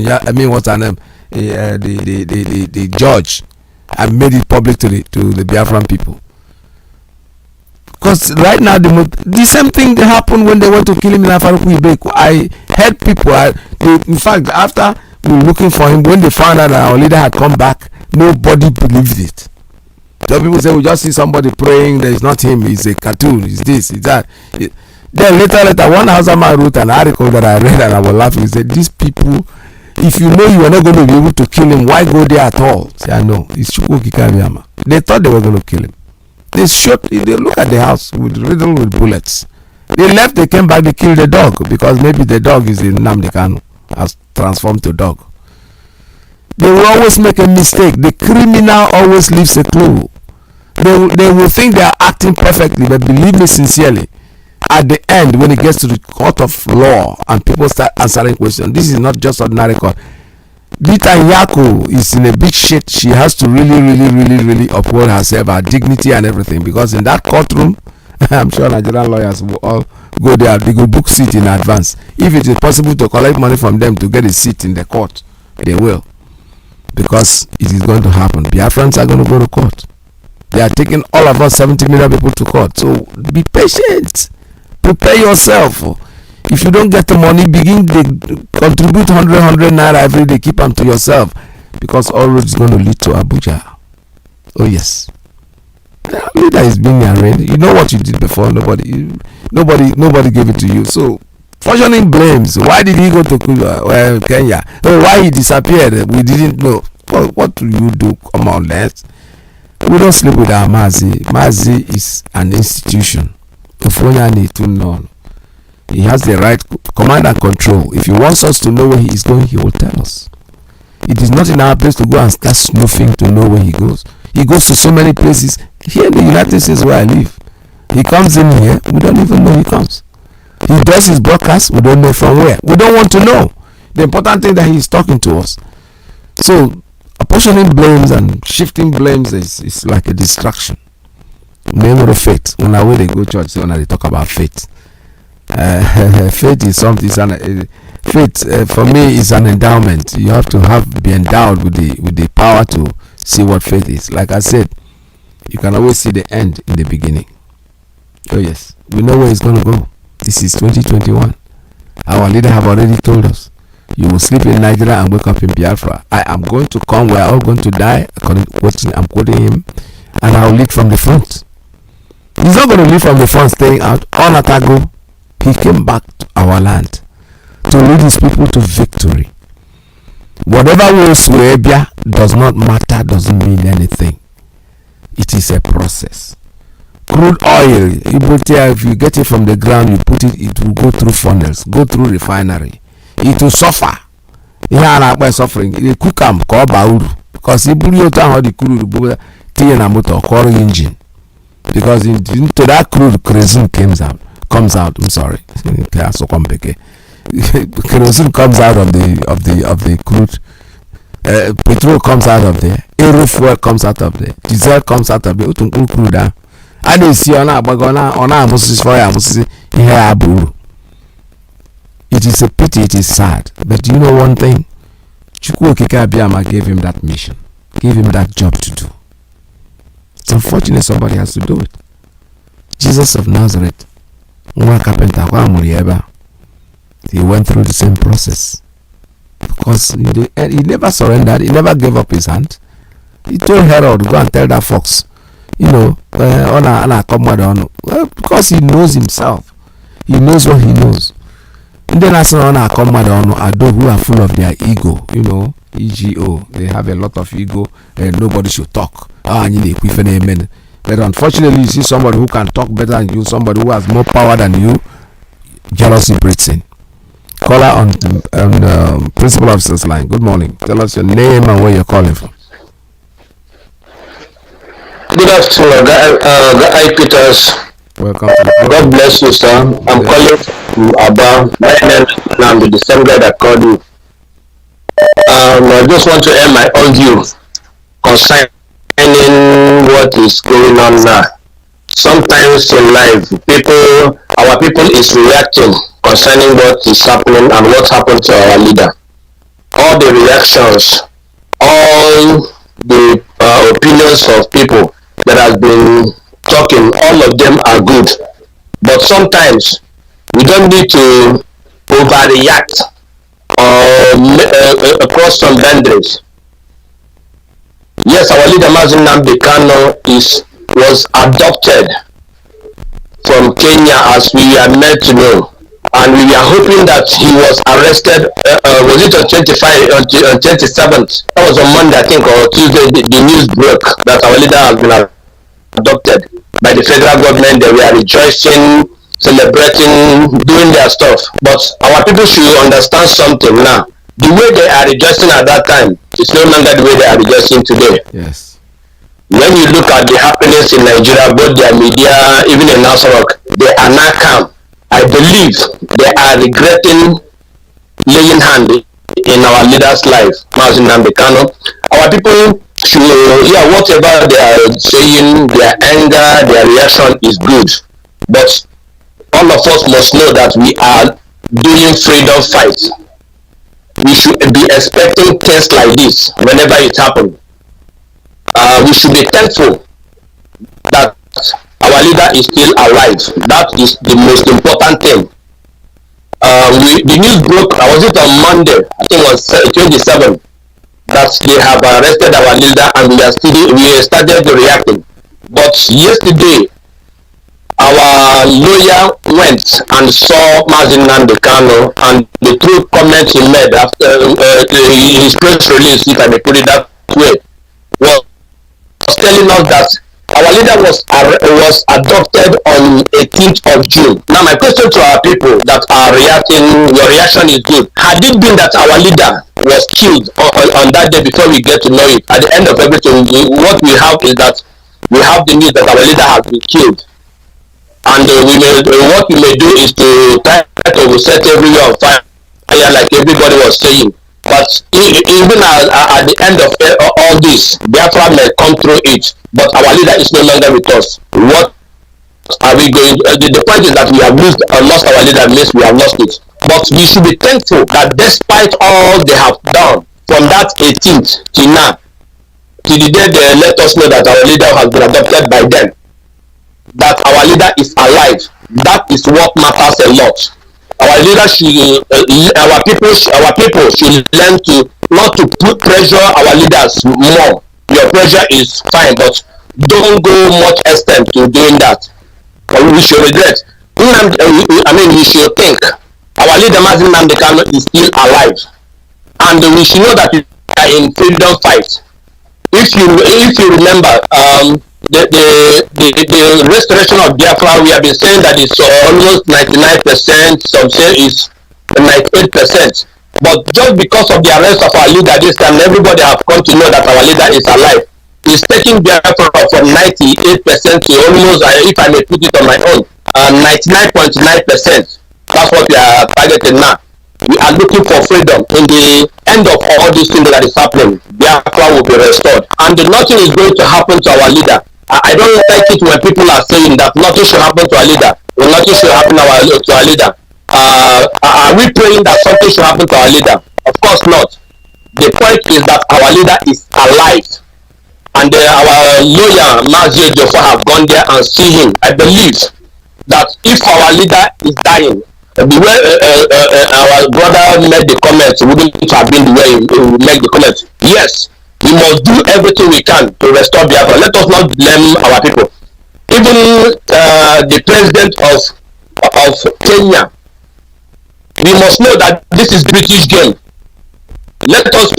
what's her name? The judge, and made it public to the Biafran people. Because right now the same thing that happened when they went to kill him in Afaruku Ibeku. I heard people, in fact, after we were looking for him, when they found out that our leader had come back, nobody believed it. Some people say we just see somebody praying, that it's not him, it's a cartoon, it's this, it's that. Then later, one Hausa man wrote an article that I read and I was laughing. He said, these people, if you know you are not going to be able to kill him, why go there at all? Say, I know, it's Chukwu Kikabiama. They thought they were going to kill him. They look at the house riddled with bullets. They left, they came back, they killed the dog, because maybe the dog is in Nnamdi Kanu, has transformed to dog. They will always make a mistake. The criminal always leaves a clue. They will think they are acting perfectly, but believe me sincerely, at the end, when it gets to the court of law and people start answering questions, this is not just ordinary court. Bita Yako is in a big shit. She has to really uphold herself, her dignity and everything, because in that courtroom, I'm sure Nigerian lawyers will all go there. They go book seat in advance. If it is possible to collect money from them to get a seat in the court, they will, because it is going to happen. Biafrans are going to go to court. They are taking all of us 70 million people to court. So be patient. Prepare yourself. If you don't get the money, begin to contribute 100 naira every day. Keep them to yourself, because all roads is going to lead to Abuja. Oh yes. The leader is being arraigned. You know what you did before. Nobody gave it to you. So functioning blames. Why did he go to Kenya? Oh, why he disappeared? We didn't know. Well, what do you do? Come on, let's. We don't sleep with our Mazi. Mazi is an institution. He has the right command and control. If he wants us to know where he is going, he will tell us. It is not in our place to go and start snooping to know where he goes. He goes to so many places. Here in the United States where I live, he comes in here, we don't even know he comes. He does his broadcast, we don't know from where. We don't want to know. The important thing that he is talking to us. So apportioning blames and shifting blames is like a distraction. Name of faith. When they go to church, when they talk about faith, faith is something. Faith for me is an endowment. You have to be endowed with the power to see what faith is. Like I said, you can always see the end in the beginning. Oh yes, we know where it's going to go. This is 2021. Our leader have already told us, you will sleep in Nigeria and wake up in Biafra. I am going to come. We are all going to die. I'm quoting him, and I will lead from the front. He's not going to lead from the front, staying out. On Atago, he came back to our land to lead his people to victory. Whatever was Suebia, does not matter, doesn't mean anything. It is a process. Crude oil, if you get it from the ground, you put it, it will go through funnels, go through refinery. It will suffer. By suffering, they cook them, call bauru. Because if you how the crude motor core engine. Because into that crude kerosene comes out. I'm sorry. So complicated. Kerosene comes out of the crude. Petrol comes out of there. Aero fuel comes out of there. Diesel comes out of there. Crude down. And they see on it is a pity, it is sad. But you know one thing? Chukwuokike Abiyama gave him that mission, gave him that job to do. It's unfortunate somebody has to do it. Jesus of Nazareth, he went through the same process. Because he never surrendered, he never gave up his hand. He told Herod, go and tell that fox, because he knows himself. He knows what he knows. And then as on our command on those who are full of their ego, ego. They have a lot of ego and nobody should talk. But unfortunately, you see somebody who can talk better than you, somebody who has more power than you, jealousy breeds in. Caller on Principal Officer's line. Good morning. Tell us your name and where you're calling from. Good afternoon, Guy Peters. Welcome to the program. God bless you, sir. I'm calling from Aba. My name is Nnamdi, the same guy that called you. I just want to end my own view concerning what is going on now. Sometimes in life, our people is reacting concerning what is happening and what happened to our leader. All the reactions, all the opinions of people that have been talking, all of them are good. But sometimes we don't need to overreact or cross some boundaries. Yes, our leader Mazi Nnamdi Kanu was adopted from Kenya, as we are meant to know, and we are hoping that he was arrested. Was it on 27th? That was on Monday, I think, or Tuesday. The news broke that our leader has been adopted by the federal government. They were rejoicing, celebrating, doing their stuff. But our people should understand something now. The way they are rejoicing at that time is no longer the way they are rejoicing today. Yes. When you look at the happenings in Nigeria, both their media, even in Nasarok, they are now calm. I believe they are regretting laying hand in our leader's life, Mazi Nnamdi Kanu. Our people should, whatever they are saying, their anger, their reaction is good. But all of us must know that we are doing freedom fights. We should be expecting things like this whenever it happens. We should be thankful that our leader is still alive. That is the most important thing. The news broke, was it on Monday? I think it was 27th, that they have arrested our leader, and we started reacting. But yesterday, our lawyer went and saw Mazi Nnamdi Kanu, and the true comment he made after his press release, if I may put it that way, was telling us that our leader was adopted on 18th of June. Now my question to our people that are reacting, your reaction is good. Had it been that our leader was killed on that day before we get to know it, at the end of everything, what we have is that we have the news that our leader has been killed. And what we may do is to try to set everyone on fire, like everybody was saying. But even at the end of all this, Biafra may come through it, but our leader is no longer with us. What are we going to the point is that we have lost our leader, means we have lost it. But we should be thankful that despite all they have done from that 18th till now, till the day they let us know that our leader has been adopted by them, that our leader is alive. That is what matters a lot. Our leaders should, our people should learn to not to put pressure our leaders more. Your pressure is fine, but don't go much extent to doing that. We should regret. We should think our leader Mazi Nnamdi Kanu is still alive, and we should know that in freedom fight. If you remember, the restoration of Biafra, we have been saying that it's almost 99%. Some say it's 98%. But just because of the arrest of our leader this time, everybody have come to know that our leader is alive. He's taking Biafra from 98% to almost, if I may put it on my own, 99.9%. That's what we are targeting now. We are looking for freedom. In the end of all these things that is happening, Biafra will be restored. And nothing is going to happen to our leader. I don't like it when people are saying that nothing should happen to our leader, or nothing should happen to our leader. Are we praying that something should happen to our leader? Of course not. The point is that our leader is alive. And our lawyer, Mazi Nnamdi, have gone there and see him. I believe that if our leader is dying, the way our brother made the comments wouldn't have been the way he would make the comments. Yes, we must do everything we can to restore Biafra. Let us not blame our people. Even the president of Kenya, we must know that this is British game. Let us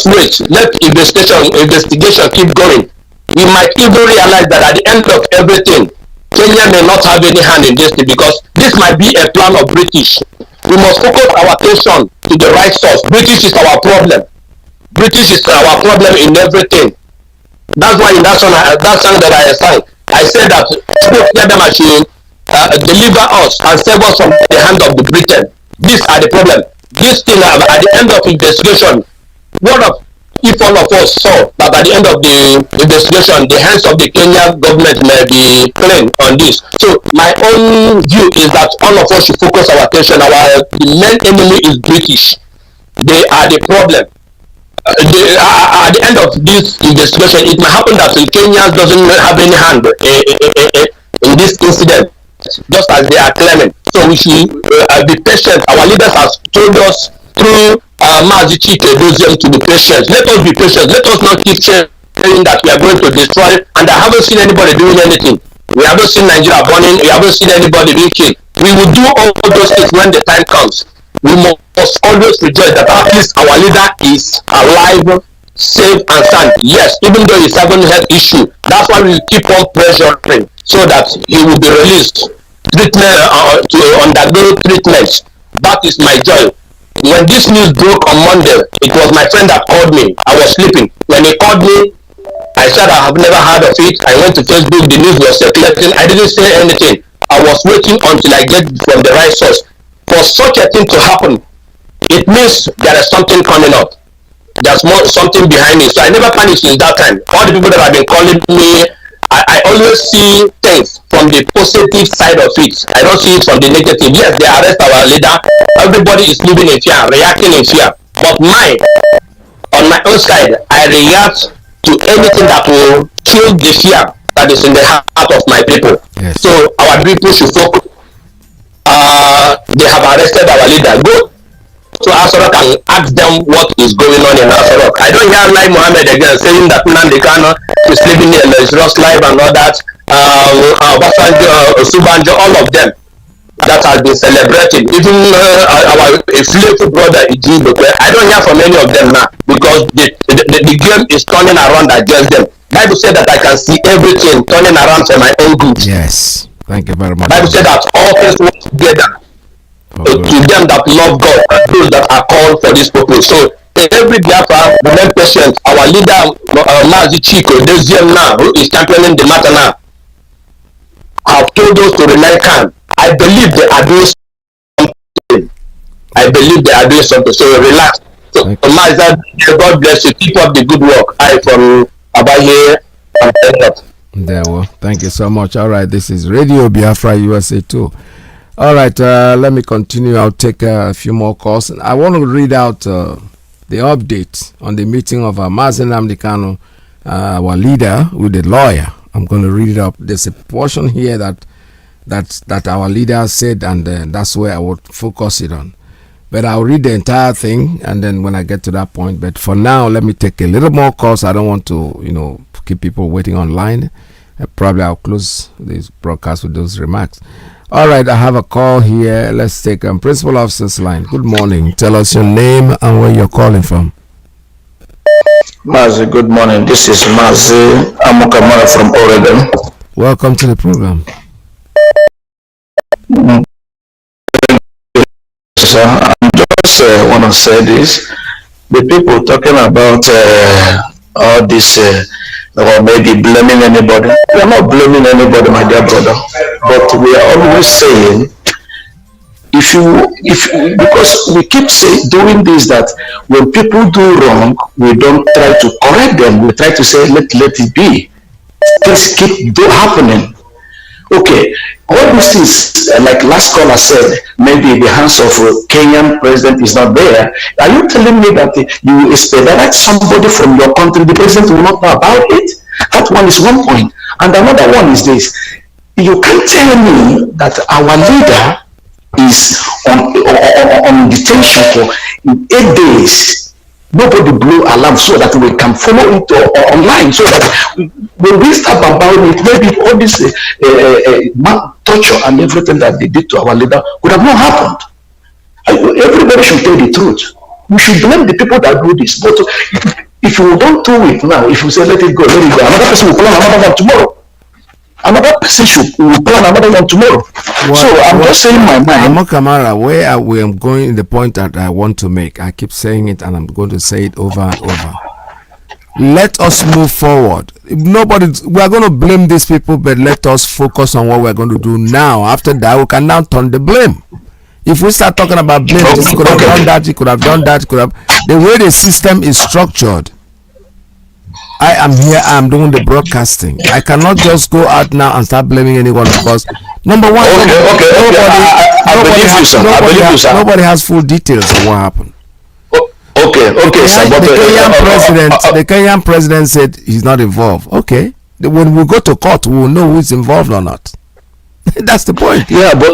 wait. Let investigation keep going. We might even realize that at the end of everything, Kenya may not have any hand in this thing, because this might be a plan of British. We must focus our attention to the right source. British is our problem. British is our problem in everything. That's why in that song that I sang, I said that should deliver us and save us from the hand of the Britain. These are the problem. This thing at the end of investigation, if all of us saw that at the end of the investigation, the hands of the Kenya government may be clean on this. So my own view is that all of us should focus our attention. The main enemy is British. They are the problem. At the end of this investigation, it may happen that the Kenyans doesn't have any hand in this incident, just as they are claiming. So we should be patient. Our leaders have told us through Mazi Nnamdi to be patient. Let us be patient. Let us not keep saying that we are going to destroy. And I haven't seen anybody doing anything. We haven't seen Nigeria burning. We haven't seen anybody being killed. We will do all those things when the time comes. We must always rejoice that at least our leader is alive, safe and sound. Yes, even though he's having a health issue, that's why we keep on pressuring so that he will be released. Treatment to undergo treatment. That is my joy. When this news broke on Monday, it was my friend that called me. I was sleeping. When he called me, I said I have never heard of it. I went to Facebook, the news was circulating. I didn't say anything. I was waiting until I get from the right source. For such a thing to happen, it means there is something coming up. There's something behind it. So I never panicked since that time. All the people that have been calling me, I always see things from the positive side of it. I don't see it from the negative. Yes, they arrest our leader. Everybody is living in fear, reacting in fear. But on my own side, I react to anything that will kill the fear that is in the heart of my people. Yes. So our people should focus. They have arrested our leader. Go to Asarok and ask them what is going on in Asarok. I don't hear like Mohammed again saying that Nnamdi Kanu is living in Lagos live and all that. Subanjo, all of them that has been celebrating. Even our slave brother Iyke, I don't hear from any of them now, because the game is turning around against them. Bible said that I can see everything turning around for my own good. Yes. Thank you very much. Bible said that all things work together to them that love God and those that are called for this purpose. So every Biafra, remain patient. Our leader, Mazi Nnamdi now, who is championing the matter now, have told us to remain calm. I believe they are doing something. So relax. So Mazi, God bless you. Keep up the good work. I from Abaye and there, well, thank you so much. All right, this is Radio Biafra USA 2. All right, let me continue. I'll take a few more calls. I want to read out the update on the meeting of Mazi Nnamdi Kanu, our leader, with the lawyer. I'm going to read it up. There's a portion here that our leader said, and that's where I would focus it on. But I'll read the entire thing, and then when I get to that point. But for now, let me take a little more calls. I don't want to, keep people waiting online. Probably I'll close this broadcast with those remarks. All right, I have a call here. Let's take Principal Officer's line. Good morning. Tell us your name and where you're calling from. Mazi, good morning. This is Mazi Amukamara from Oregon. Welcome to the program. Sir, I just want to say this. The people talking about all this, or maybe blaming anybody. We are not blaming anybody, my dear brother. But we are always saying, because we keep doing this, that when people do wrong, we don't try to correct them. We try to say, let it be. Things keep happening. Okay, all these things, like last caller said, maybe the hands of Kenyan president is not there. Are you telling me that you expedite somebody from your country, the president will not know about it? That one is one point. And another one is this. You can't tell me that our leader is on detention for 8 days. Nobody blew alarm so that we can follow it online, so that when we start about it, maybe all this torture and everything that they did to our leader would have not happened. Everybody should tell the truth. We should blame the people that do this. But if you don't do it now, if you say let it go, another person will plan another one tomorrow. Another person will plan another one tomorrow. So I'm just saying my mind. Kamara, where I am going in the point that I want to make, I keep saying it and I'm going to say it over and over. Let us move forward. We are going to blame these people, but let us focus on what we're going to do now. After that, we can now turn the blame. If we start talking about blame, he could have done that, he could have done that, the way the system is structured. I am here, I am doing the broadcasting. I cannot just go out now and start blaming anyone, because number one, nobody has full details of what happened. The Kenyan president said he's not involved. Okay, when we go to court, we will know who's involved or not. That's the point. Yeah, but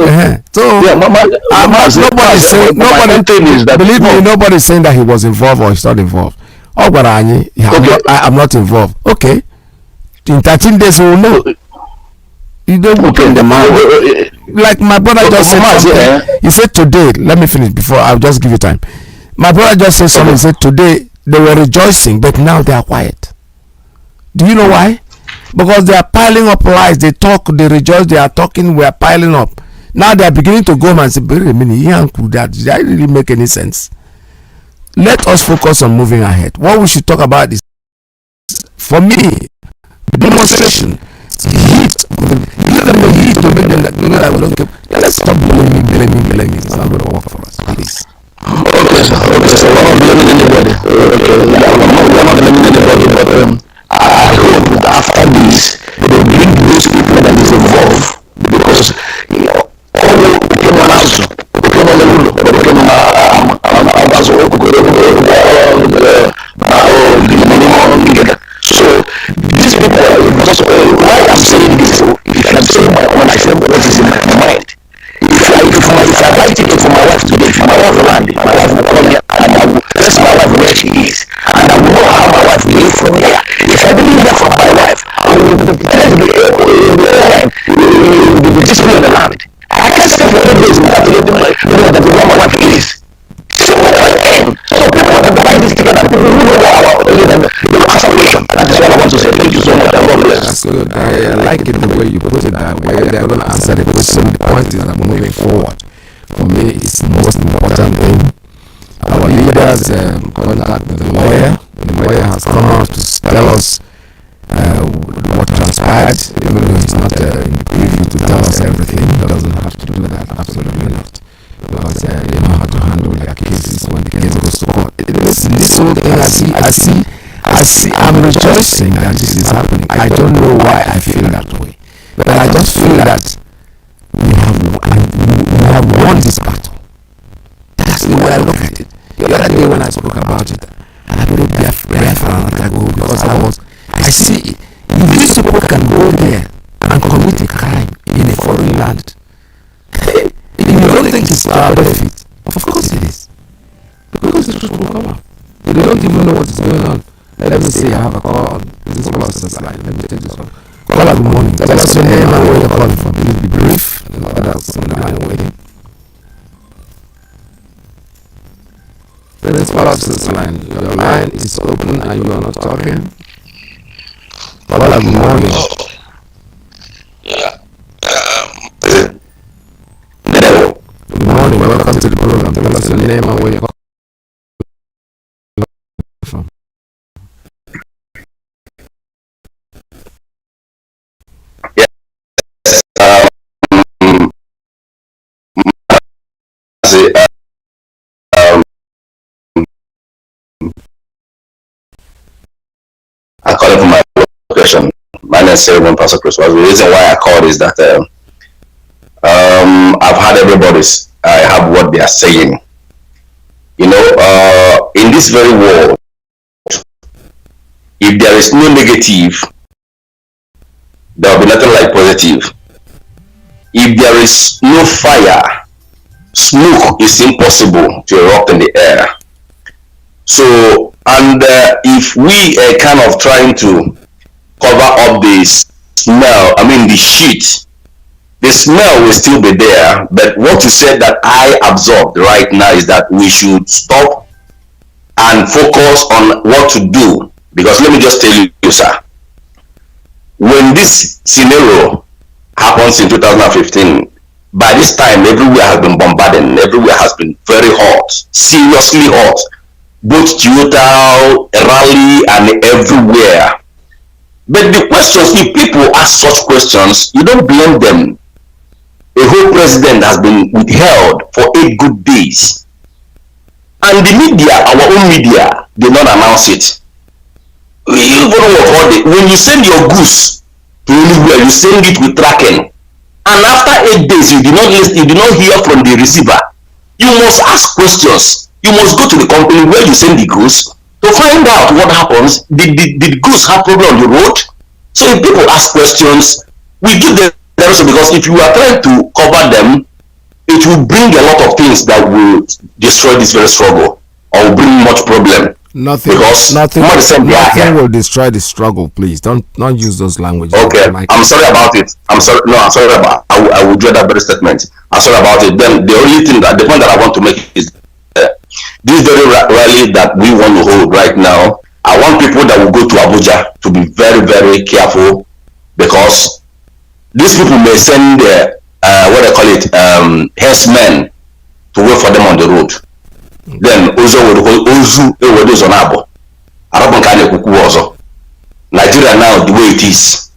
believe me, nobody's saying that he was involved or he's not involved. Oh, but I'm not involved. Okay. In 13 days, we will know. You don't put the man. Like my brother just said something. He said today, let me finish before I'll just give you time. My brother just said something. He said today they were rejoicing, but now they are quiet. Do you know why? Because they are piling up lies. They talk, they rejoice, they are talking, we are piling up. Now they are beginning to go home and say, wait a minute, did that really make any sense? Let us focus on moving ahead. What we should talk about is, for me, demonstration, heat, give them the heat to make them that, you know, that we don't care. Let's stop blaming. It's not going to work for us, please. Okay, so we're not blaming anybody. We're not blaming anybody, but I hope that after this, they bring those people that is involved, because, you know, all the people so these people are just why I'm saying this. If I'm saying when I say what is in my mind, if I write it for my wife today, if my wife land, my wife will call me and I will test my wife where she is, and I will know how my wife will live from here. If I believe that from my wife, I will test the discipline of the land. I can't stay for 8 days without letting my wife is. So people want to buy this together. People who know our situation. That is what I want to say. Thank you so much. That's good. I like it the way you put it that way. They're going to answer the question. The point is that moving forward, for me, it's the most important thing. Our leaders contact the lawyer. The lawyer has come out to tell us what transpired, even though he's not in the preview to tell us everything. He doesn't have to do that, absolutely not. Because they know how to handle their cases when the case goes to court. This whole thing I see, I'm rejoicing that this is happening. I don't know why I feel that way, but I just feel that we have won this battle. That's the way I look at it. The other day when I spoke about it, I put Biafra because I see if these people can go there and commit a crime in a foreign land, if you don't think it's to our benefit, of course it is. Because the truth will come out. They don't even know what is going on. Let me say I have a call. This process line. Let me take this one. Call good morning. Tell us your name and where you're calling from. Please be brief. And that's on the line waiting. Let's call us this line. Your line is open and you are not talking. Well, good morning. Yeah. Good morning. Welcome to the program. Tell us your name and where you're from. I call it for my location. My name is Sermon Pastor Chris. The reason why I called is that I've had everybody's. I have what they are saying. You know, in this very world, if there is no negative, there will be nothing like positive. If there is no fire, smoke is impossible to erupt in the air. So, and if we are kind of trying to cover up the smell, the shit, the smell will still be there. But what you said that I absorbed right now is that we should stop and focus on what to do. Because let me just tell you, sir, when this scenario happens in 2015, by this time everywhere has been bombarded, everywhere has been very hot, seriously hot. Both Toyota, Raleigh, and everywhere. But the questions, if people ask such questions, you don't blame them. A whole president has been withheld for 8 good days. And the media, our own media, did not announce it. When you send your goods to anywhere, you send it with tracking. And after 8 days, you did not hear from the receiver. You must ask questions. You must go to the company where you send the goods to find out what happens. Did the goods have problem on the road? So if people ask questions, we give them the answer, because if you are trying to cover them, it will bring a lot of things that will destroy this very struggle or will bring much problem. Nothing will destroy the struggle. Please don't use those languages. Okay, I'm sorry about it. I'm sorry about. I will draw that very statement. I'm sorry about it. Then the only thing the point that I want to make is this very rally that we want to hold right now. I want people that will go to Abuja to be very, very careful, because these people may send their herdsmen to wait for them on the road. Then Nigeria now the way it is.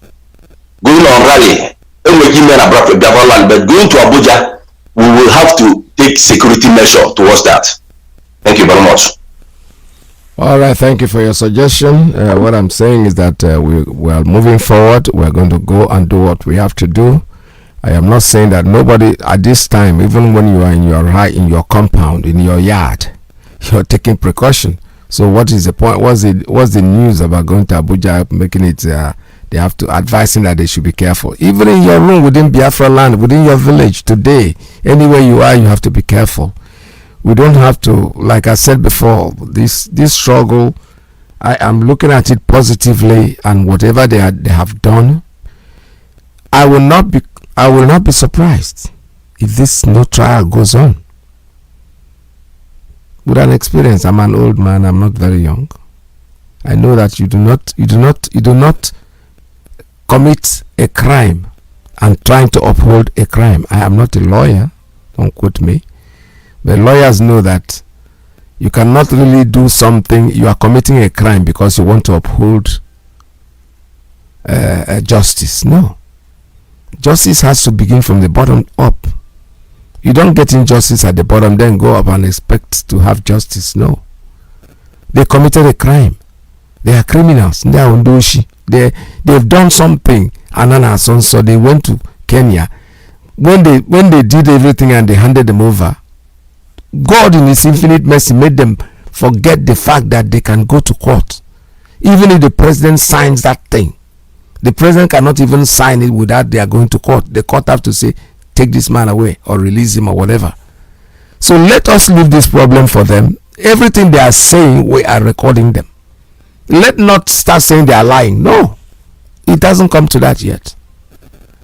Going on rally, but going to Abuja, we will have to take security measure towards that. Thank you very much. All right, thank you for your suggestion. What I'm saying is that we are moving forward. We're going to go and do what we have to do. I am not saying that nobody at this time, even when you are in your compound, in your yard, you're taking precaution. So what is the point? What's the news about going to Abuja, making it? They have to advising that they should be careful. Even in your room, within Biafra land, within your village today, anywhere you are, you have to be careful. We don't have to, like I said before, this struggle, I am looking at it positively, and whatever they have done, I will not be surprised if this no trial goes on. With an experience, I'm an old man, I'm not very young. I know that you do not commit a crime and trying to uphold a crime. I am not a lawyer, don't quote me. But lawyers know that you cannot really do something. You are committing a crime because you want to uphold justice. No. Justice has to begin from the bottom up. You don't get injustice at the bottom, then go up and expect to have justice. No. They committed a crime. They are criminals. They are undoshi. They've done something. So they went to Kenya. When they did everything and they handed them over, God in his infinite mercy made them forget the fact that they can go to court. Even if the president signs that thing, the president cannot even sign it without they are going to court. The court have to say, take this man away or release him or whatever. So let us leave this problem for them. Everything they are saying, we are recording them. Let not start saying they are lying. No, it doesn't come to that yet.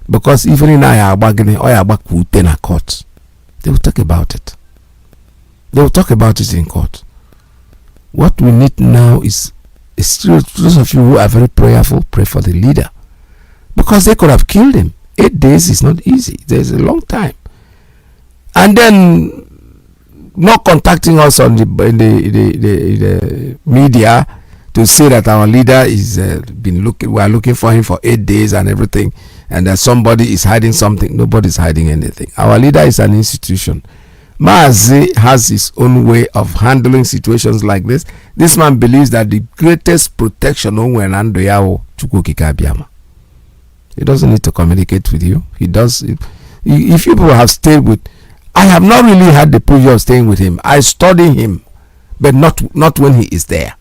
Because even in court, they will talk about it. They will talk about it in court. What we need now is those of you who are very prayerful, pray for the leader, because they could have killed him. 8 days is not easy. There's a long time, and then not contacting us on the media to say that our leader is been looking. We are looking for him for 8 days and everything, and that somebody is hiding something. Nobody is hiding anything. Our leader is an institution. Mazi has his own way of handling situations like this. This man believes that the greatest protection he doesn't need to communicate with you. He does. If people have stayed with, I have not really had the pleasure of staying with him. I study him, but not when he is there.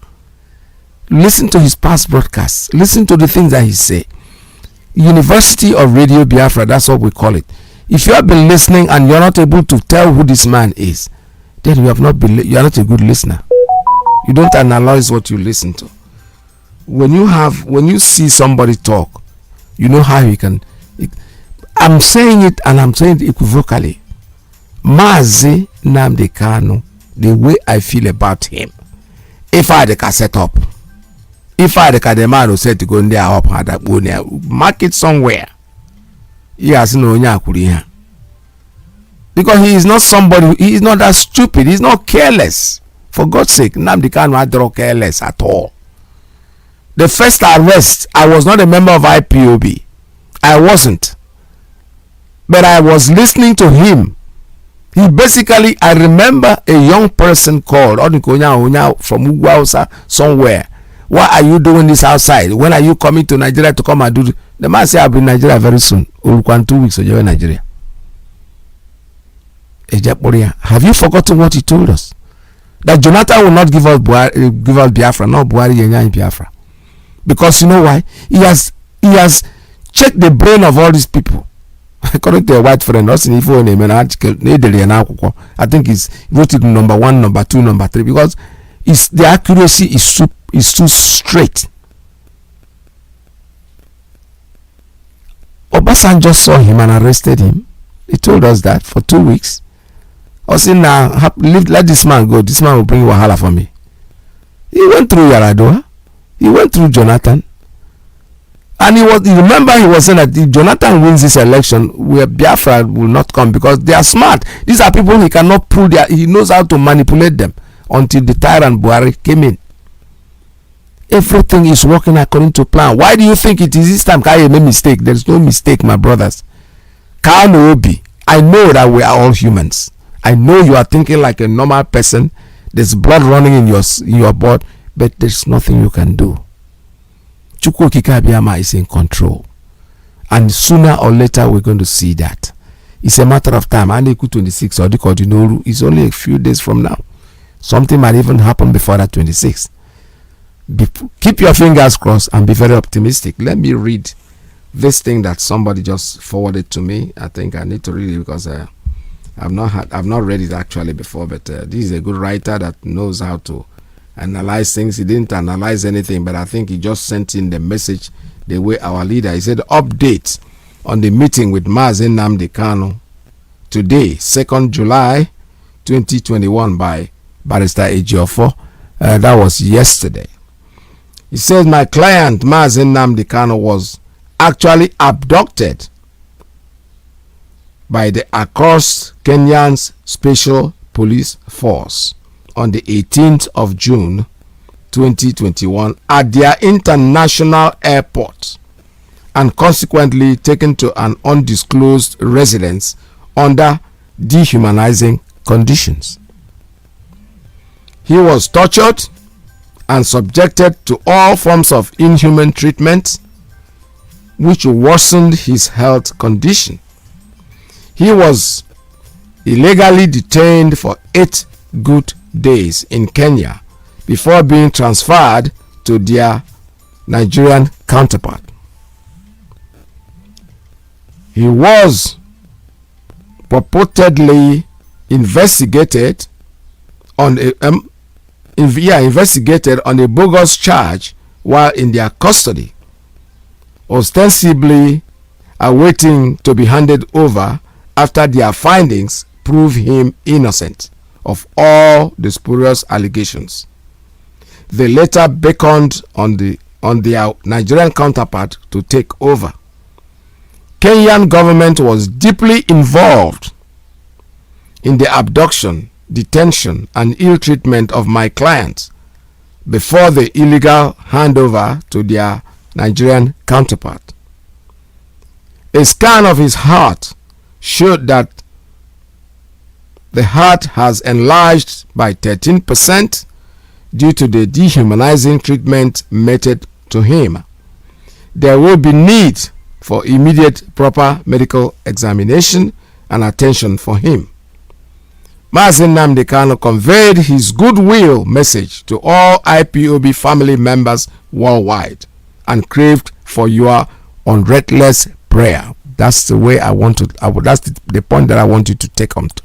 Listen to his past broadcasts. Listen to the things that he say. University of Radio Biafra, that's what we call it. If you have been listening and you're not able to tell who this man is, then you are not a good listener. You don't analyze what you listen to. When you see somebody talk, you know how you can. I'm saying it, and I'm saying it equivocally. Mazi Nnamdi Kanu, the way I feel about him, if I had a cassette up, if I had a man who said to go in there up, mark it somewhere. He has no nyakuri, because he is not somebody. He is not that stupid. He is not careless. For God's sake, Nnamdi Kanu had not careless at all. The first arrest, I was not a member of IPOB. I wasn't, but I was listening to him. He basically, I remember a young person called from Ugwausa somewhere. Why are you doing this outside? When are you coming to Nigeria to come and do this? The man said, I'll be in Nigeria very soon. 2 weeks ago in Nigeria. Have you forgotten what he told us? That Jonathan will not give us Biafra, not Buhari in Biafra. Because you know why? He has checked the brain of all these people. According to a white friend, I think he's wrote it number 1, number 2, number 3, because the accuracy is too straight. Obasanjo saw him and arrested him. He told us that for 2 weeks. I said, now let this man go. This man will bring wahala for me. He went through Yaradua. He went through Jonathan. And he was saying that if Jonathan wins this election, where Biafra will not come, because they are smart. These are people he cannot pull he knows how to manipulate them, until the tyrant Buhari came in. Everything is working according to plan. Why do you think it is this time Kanye made mistake? There is no mistake, my brothers. Kanu Obi, I know that we are all humans. I know you are thinking like a normal person. There's blood running in your body, but there's nothing you can do. Chukwu Kikabiyama is in control, and sooner or later we're going to see that. It's a matter of time. Aneku 26 or the is only a few days from now. Something might even happen before that 26. Keep your fingers crossed and be very optimistic. Let me read this thing that somebody just forwarded to me. I think I need to read it because I've not read it actually before. But this is a good writer that knows how to analyze things. He didn't analyze anything, but I think he just sent in the message the way our leader. He said, update on the meeting with Mazi Nnamdi Kanu today, 2nd July 2021 by Barrister Ejiofor. That was yesterday. He says, my client Mazi Nnamdi Kanu was actually abducted by the Akros Kenyan's Special Police Force on the 18th of June 2021 at their international airport, and consequently taken to an undisclosed residence under dehumanizing conditions. He was tortured and subjected to all forms of inhuman treatment, which worsened his health condition. He was illegally detained for 8 good days in Kenya before being transferred to their Nigerian counterpart. He was purportedly investigated on a bogus charge while in their custody, ostensibly awaiting to be handed over after their findings prove him innocent of all the spurious allegations. They later beckoned on their Nigerian counterpart to take over. Kenyan government was deeply involved in the abduction, detention, and ill treatment of my clients before the illegal handover to their Nigerian counterpart. A scan of his heart showed that the heart has enlarged by 13% due to the dehumanizing treatment meted to him. There will be need for immediate proper medical examination and attention for him. Mazi Nnamdi Kanu conveyed his goodwill message to all IPOB family members worldwide and craved for your unrelentless prayer. That's the way that's the point that I want you to take on to.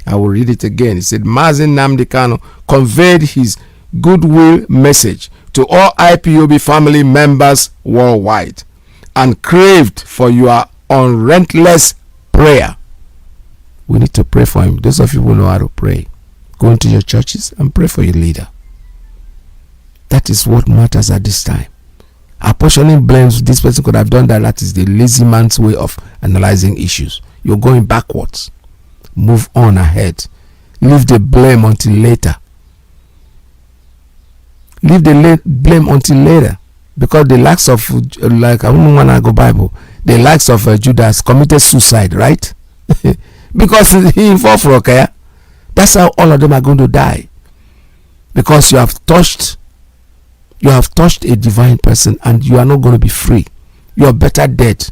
I will read it again. It said, Mazi Nnamdi Kanu conveyed his goodwill message to all IPOB family members worldwide and craved for your unrelentless prayer. We need to pray for him. Those of you who know how to pray, go into your churches and pray for your leader. That is what matters at this time. Apportioning blames, this person could have done that. That is the lazy man's way of analyzing issues. You're going backwards. Move on ahead. Leave the blame until later. Leave the blame until later. Because the likes of, like, I don't want to go Bible, the likes of Judas committed suicide, right? Because he informed for okay. That's how all of them are going to die. Because you have touched a divine person and you are not going to be free. You are better dead.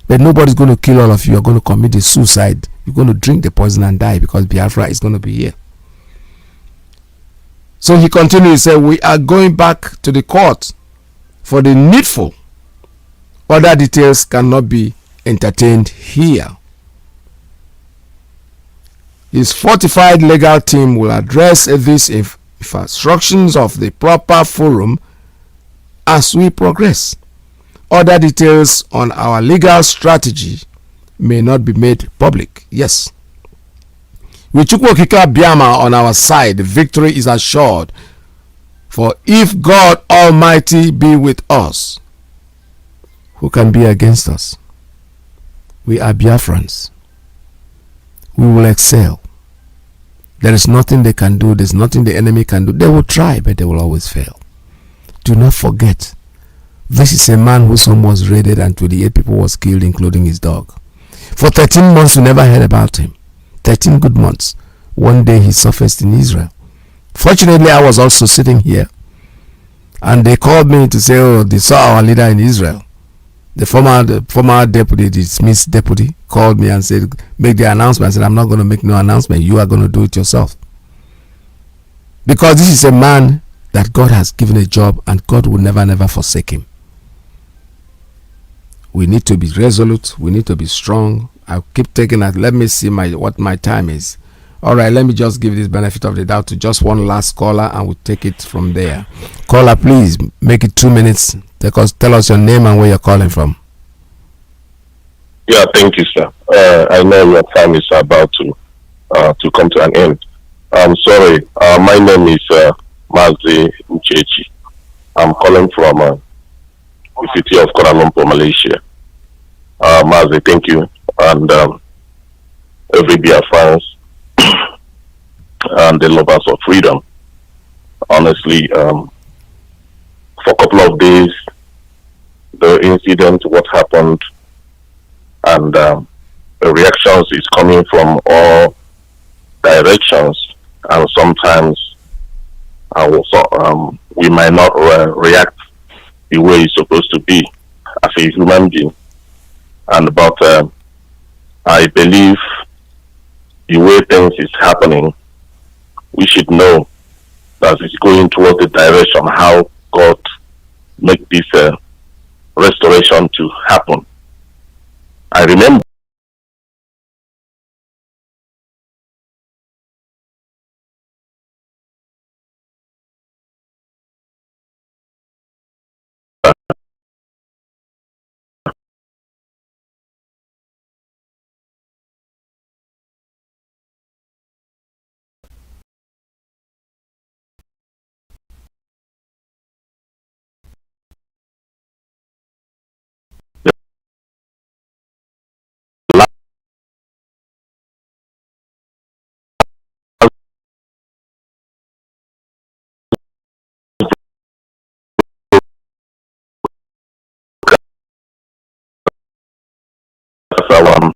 But nobody's going to kill all of you. You are going to commit a suicide. You're going to drink the poison and die because Biafra is going to be here. So he continued, he said, we are going back to the court for the needful. Other details cannot be entertained here. His fortified legal team will address these instructions of the proper forum as we progress. Other details on our legal strategy may not be made public. Yes. With Chukwokika Biama on our side, victory is assured. For if God Almighty be with us, who can be against us? We are Biafrans. We will excel. There is nothing they can do. There's nothing the enemy can do. They will try, but they will always fail. Do not forget, this is a man whose home was raided and 28 people was killed, including his dog. For 13 months, we never heard about him. 13 good months. One day he surfaced in Israel. Fortunately, I was also sitting here. And they called me to say, oh, they saw our leader in Israel. The former deputy, the Smith's deputy, called me and said, make the announcement. I said, I'm not going to make no announcement. You are going to do it yourself. Because this is a man that God has given a job and God will never, never forsake him. We need to be resolute. We need to be strong. I'll keep taking that. Let me see what my time is. All right, let me just give this benefit of the doubt to just one last caller and we'll take it from there. Caller, please make it 2 minutes. Tell us your name and where you're calling from. Yeah, thank you, sir. I know your time is about to come to an end. I'm sorry. My name is Mazi Nnamdi. I'm calling from the city of Kuala Lumpur, Malaysia. Mazi, thank you. And every Biafrans and the lovers of freedom. Honestly, for a couple of days, the incident, what happened, and the reactions is coming from all directions, and sometimes we might not react the way it's supposed to be as a human being. But I believe the way things is happening, we should know that it's going towards the direction how God make this restoration to happen. I remember our